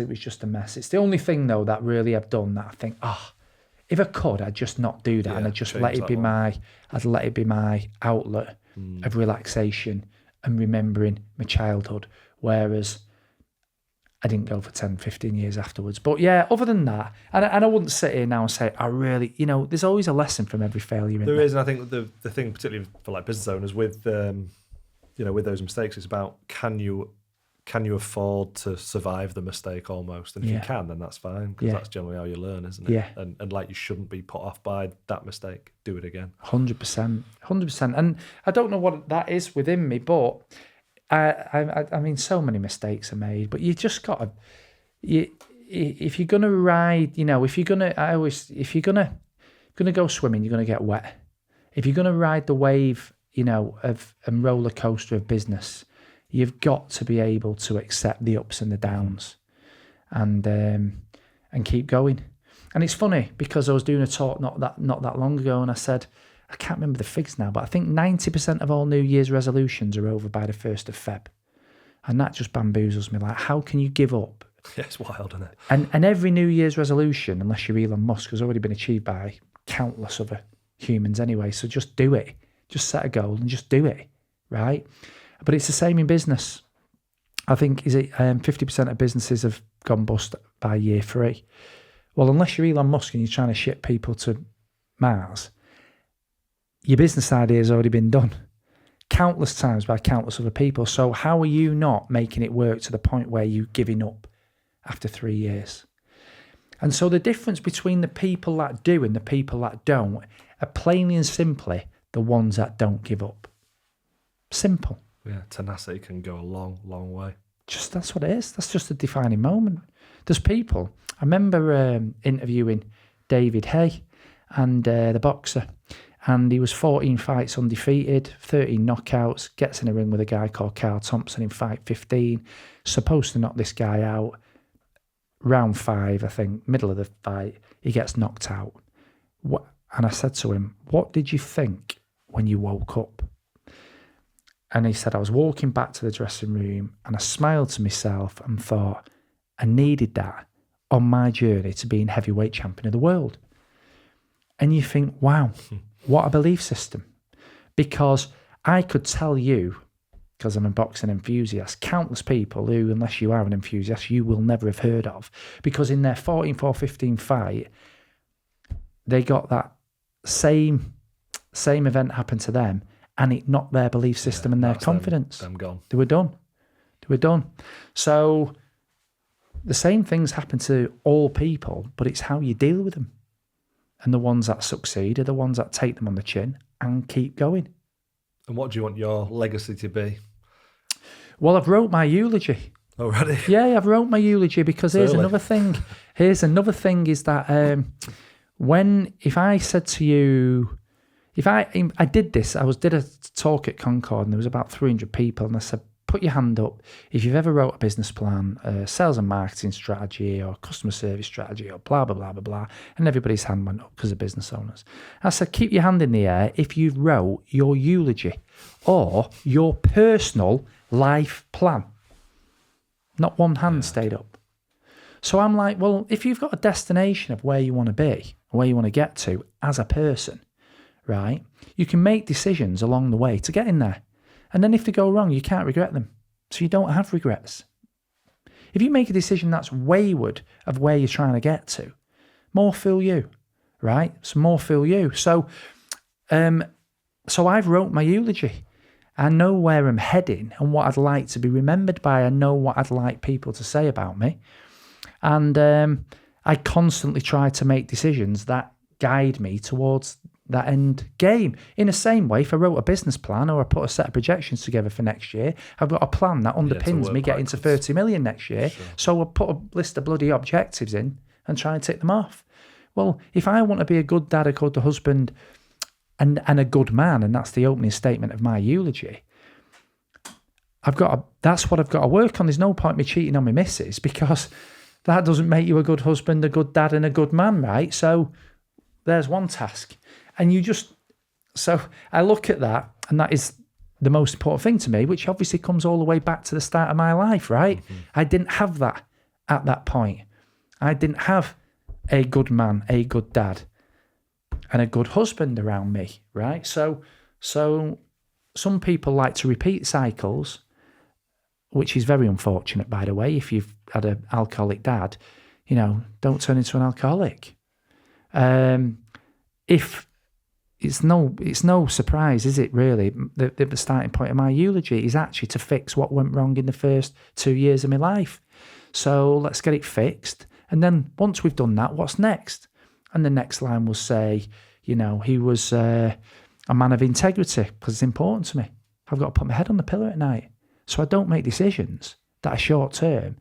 was just a mess. It's the only thing though that really I've done that I think, if I could, I'd just not do that, and I'd just let it be my outlet of relaxation and remembering my childhood. Whereas I didn't go for 10, 15 years afterwards. But yeah, other than that, and I wouldn't sit here now and say, I really, there's always a lesson from every failure in there. There is, and I think the thing, particularly for like business owners with, with those mistakes, is about can you afford to survive the mistake almost? And if you can, then that's fine, because that's generally how you learn, isn't it? Yeah. And like, you shouldn't be put off by that mistake. Do it again. 100%. And I don't know what that is within me, but I mean, so many mistakes are made, but you just got to, if you're going to ride, if you're going to going to go swimming, you're going to get wet. If you're going to ride the wave, and roller coaster of business, you've got to be able to accept the ups and the downs, and keep going. And it's funny because I was doing a talk not that long ago, and I said, I can't remember the figures now, but I think 90% of all New Year's resolutions are over by the 1st of Feb. And that just bamboozles me. Like, how can you give up? Yeah, it's wild, isn't it? And every New Year's resolution, unless you're Elon Musk, has already been achieved by countless other humans anyway. So just do it. Just set a goal and just do it, right? But it's the same in business. I think, 50% of businesses have gone bust by year 3. Well, unless you're Elon Musk and you're trying to ship people to Mars, your business idea has already been done countless times by countless other people. So how are you not making it work to the point where you're giving up after 3 years? And so the difference between the people that do and the people that don't are plainly and simply the ones that don't give up. Simple. Yeah, tenacity can go a long, long way. Just that's what it is. That's just a defining moment. There's people. I remember interviewing David Hay, and the boxer, and he was 14 fights undefeated, 13 knockouts, gets in a ring with a guy called Carl Thompson in fight 15, supposed to knock this guy out. Round 5, I think, middle of the fight, he gets knocked out. And I said to him, what did you think when you woke up? And he said, I was walking back to the dressing room and I smiled to myself and thought, I needed that on my journey to being heavyweight champion of the world. And you think, wow, what a belief system. Because I could tell you, because I'm a boxing enthusiast, countless people who, unless you are an enthusiast, you will never have heard of. Because in their 14-4-15 fight, they got that same event happen to them, and it knocked their belief system and their confidence. Them gone. They were done. So the same things happen to all people, but it's how you deal with them. And the ones that succeed are the ones that take them on the chin and keep going. And what do you want your legacy to be? Well, I've wrote my eulogy. Already? Yeah, I've wrote my eulogy because here's another thing. Is that if I said to you, if I did this, did a talk at Concord and there was about 300 people, and I said, put your hand up if you've ever wrote a business plan, sales and marketing strategy, or customer service strategy, or blah, blah, blah, blah, blah. And everybody's hand went up because of business owners. I said, keep your hand in the air if you've wrote your eulogy or your personal life plan. Not one hand stayed up. So I'm like, well, if you've got a destination of where you want to be, where you want to get to as a person, right, you can make decisions along the way to get in there. And then if they go wrong, you can't regret them. So you don't have regrets. If you make a decision that's wayward of where you're trying to get to, more fool you, right? So more fool you. So I've wrote my eulogy. I know where I'm heading and what I'd like to be remembered by. I know what I'd like people to say about me. And I constantly try to make decisions that guide me towards that end game. In the same way, if I wrote a business plan or I put a set of projections together for next year, I've got a plan that underpins me getting to 30 million next year. Sure. So I'll put a list of bloody objectives in and try and tick them off. Well, if I want to be a good dad, a good husband, and a good man, and that's the opening statement of my eulogy, that's what I've got to work on. There's no point me cheating on my missus, because that doesn't make you a good husband, a good dad, and a good man, right? So there's one task. And so I look at that, and that is the most important thing to me, which obviously comes all the way back to the start of my life, right? Mm-hmm. I didn't have that at that point. I didn't have a good man, a good dad, and a good husband around me, right? So some people like to repeat cycles, which is very unfortunate, by the way. If you've had an alcoholic dad, don't turn into an alcoholic. If it's no surprise, is it really? The starting point of my eulogy is actually to fix what went wrong in the first 2 years of my life. So let's get it fixed. And then once we've done that, what's next? And the next line will say, he was a man of integrity, because it's important to me. I've got to put my head on the pillow at night. So I don't make decisions that are short term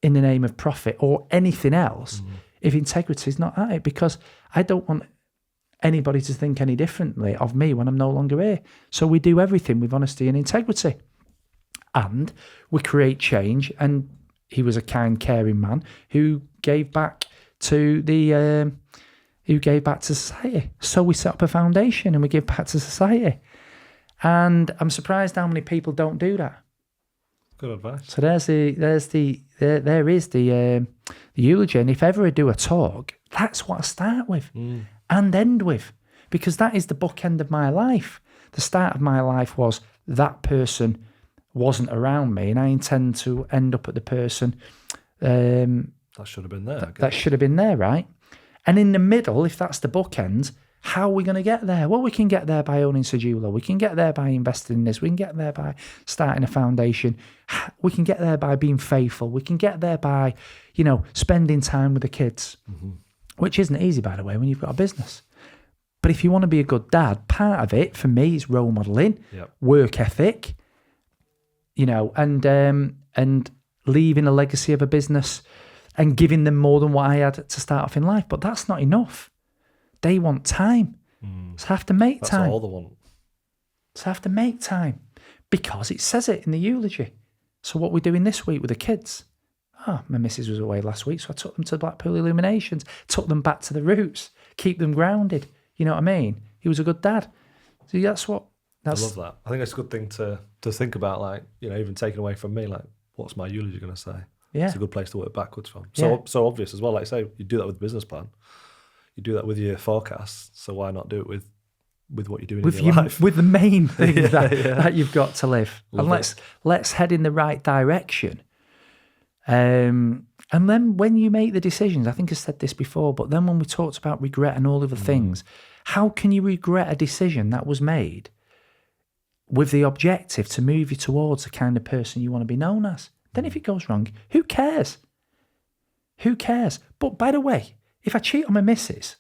in the name of profit or anything else if integrity is not at it, because I don't want anybody to think any differently of me when I'm no longer here. So we do everything with honesty and integrity. And we create change. And he was a kind, caring man who gave back to society. So we set up a foundation and we give back to society. And I'm surprised how many people don't do that. Good advice. So there is the eulogy. And if ever I do a talk, that's what I start with and end with, because that is the bookend of my life. The start of my life was that person wasn't around me, and I intend to end up at the person that should have been there. That should have been there, right? And in the middle, if that's the bookend, how are we going to get there? Well, we can get there by owning Sedulo. We can get there by investing in this. We can get there by starting a foundation. We can get there by being faithful. We can get there by, spending time with the kids, which isn't easy, by the way, when you've got a business. But if you want to be a good dad, part of it, for me, is role modelling, work ethic, and leaving a legacy of a business and giving them more than what I had to start off in life. But that's not enough. They want time. So I have to make time. That's all they want. So I have to make time because it says it in the eulogy. So what we're doing this week with the kids. My missus was away last week, so I took them to Blackpool Illuminations, took them back to the roots, keep them grounded. You know what I mean? He was a good dad. So I love that. I think it's a good thing to think about, like, even taken away from me, like, what's my eulogy going to say? Yeah. It's a good place to work backwards from. So obvious as well. Like I say, you do that with the business plan. You do that with your forecast. So why not do it with what you're doing in your life? With the main thing that you've got to live. Let's head in the right direction. And then when you make the decisions, I think I said this before, but then when we talked about regret and all of the things, how can you regret a decision that was made with the objective to move you towards the kind of person you want to be known as? Then if it goes wrong, who cares? Who cares? But by the way, if I cheat on my missus,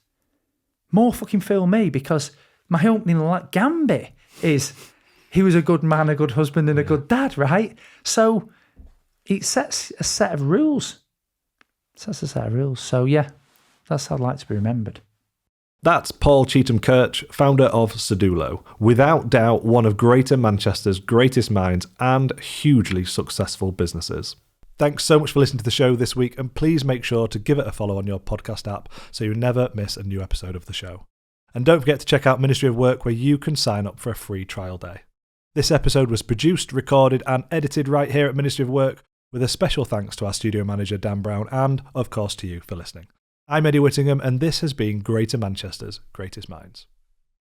more fucking fool me, because my opening gambit is he was a good man, a good husband and a good dad, right? So it sets a set of rules. So yeah, that's how I'd like to be remembered. That's Paul Cheetham-Karcz, founder of Sedulo. Without doubt, one of Greater Manchester's greatest minds and hugely successful businesses. Thanks so much for listening to the show this week, and please make sure to give it a follow on your podcast app so you never miss a new episode of the show. And don't forget to check out Ministry of Work, where you can sign up for a free trial day. This episode was produced, recorded and edited right here at Ministry of Work, with a special thanks to our studio manager Dan Brown and, of course, to you for listening. I'm Eddie Whittingham, and this has been Greater Manchester's Greatest Minds.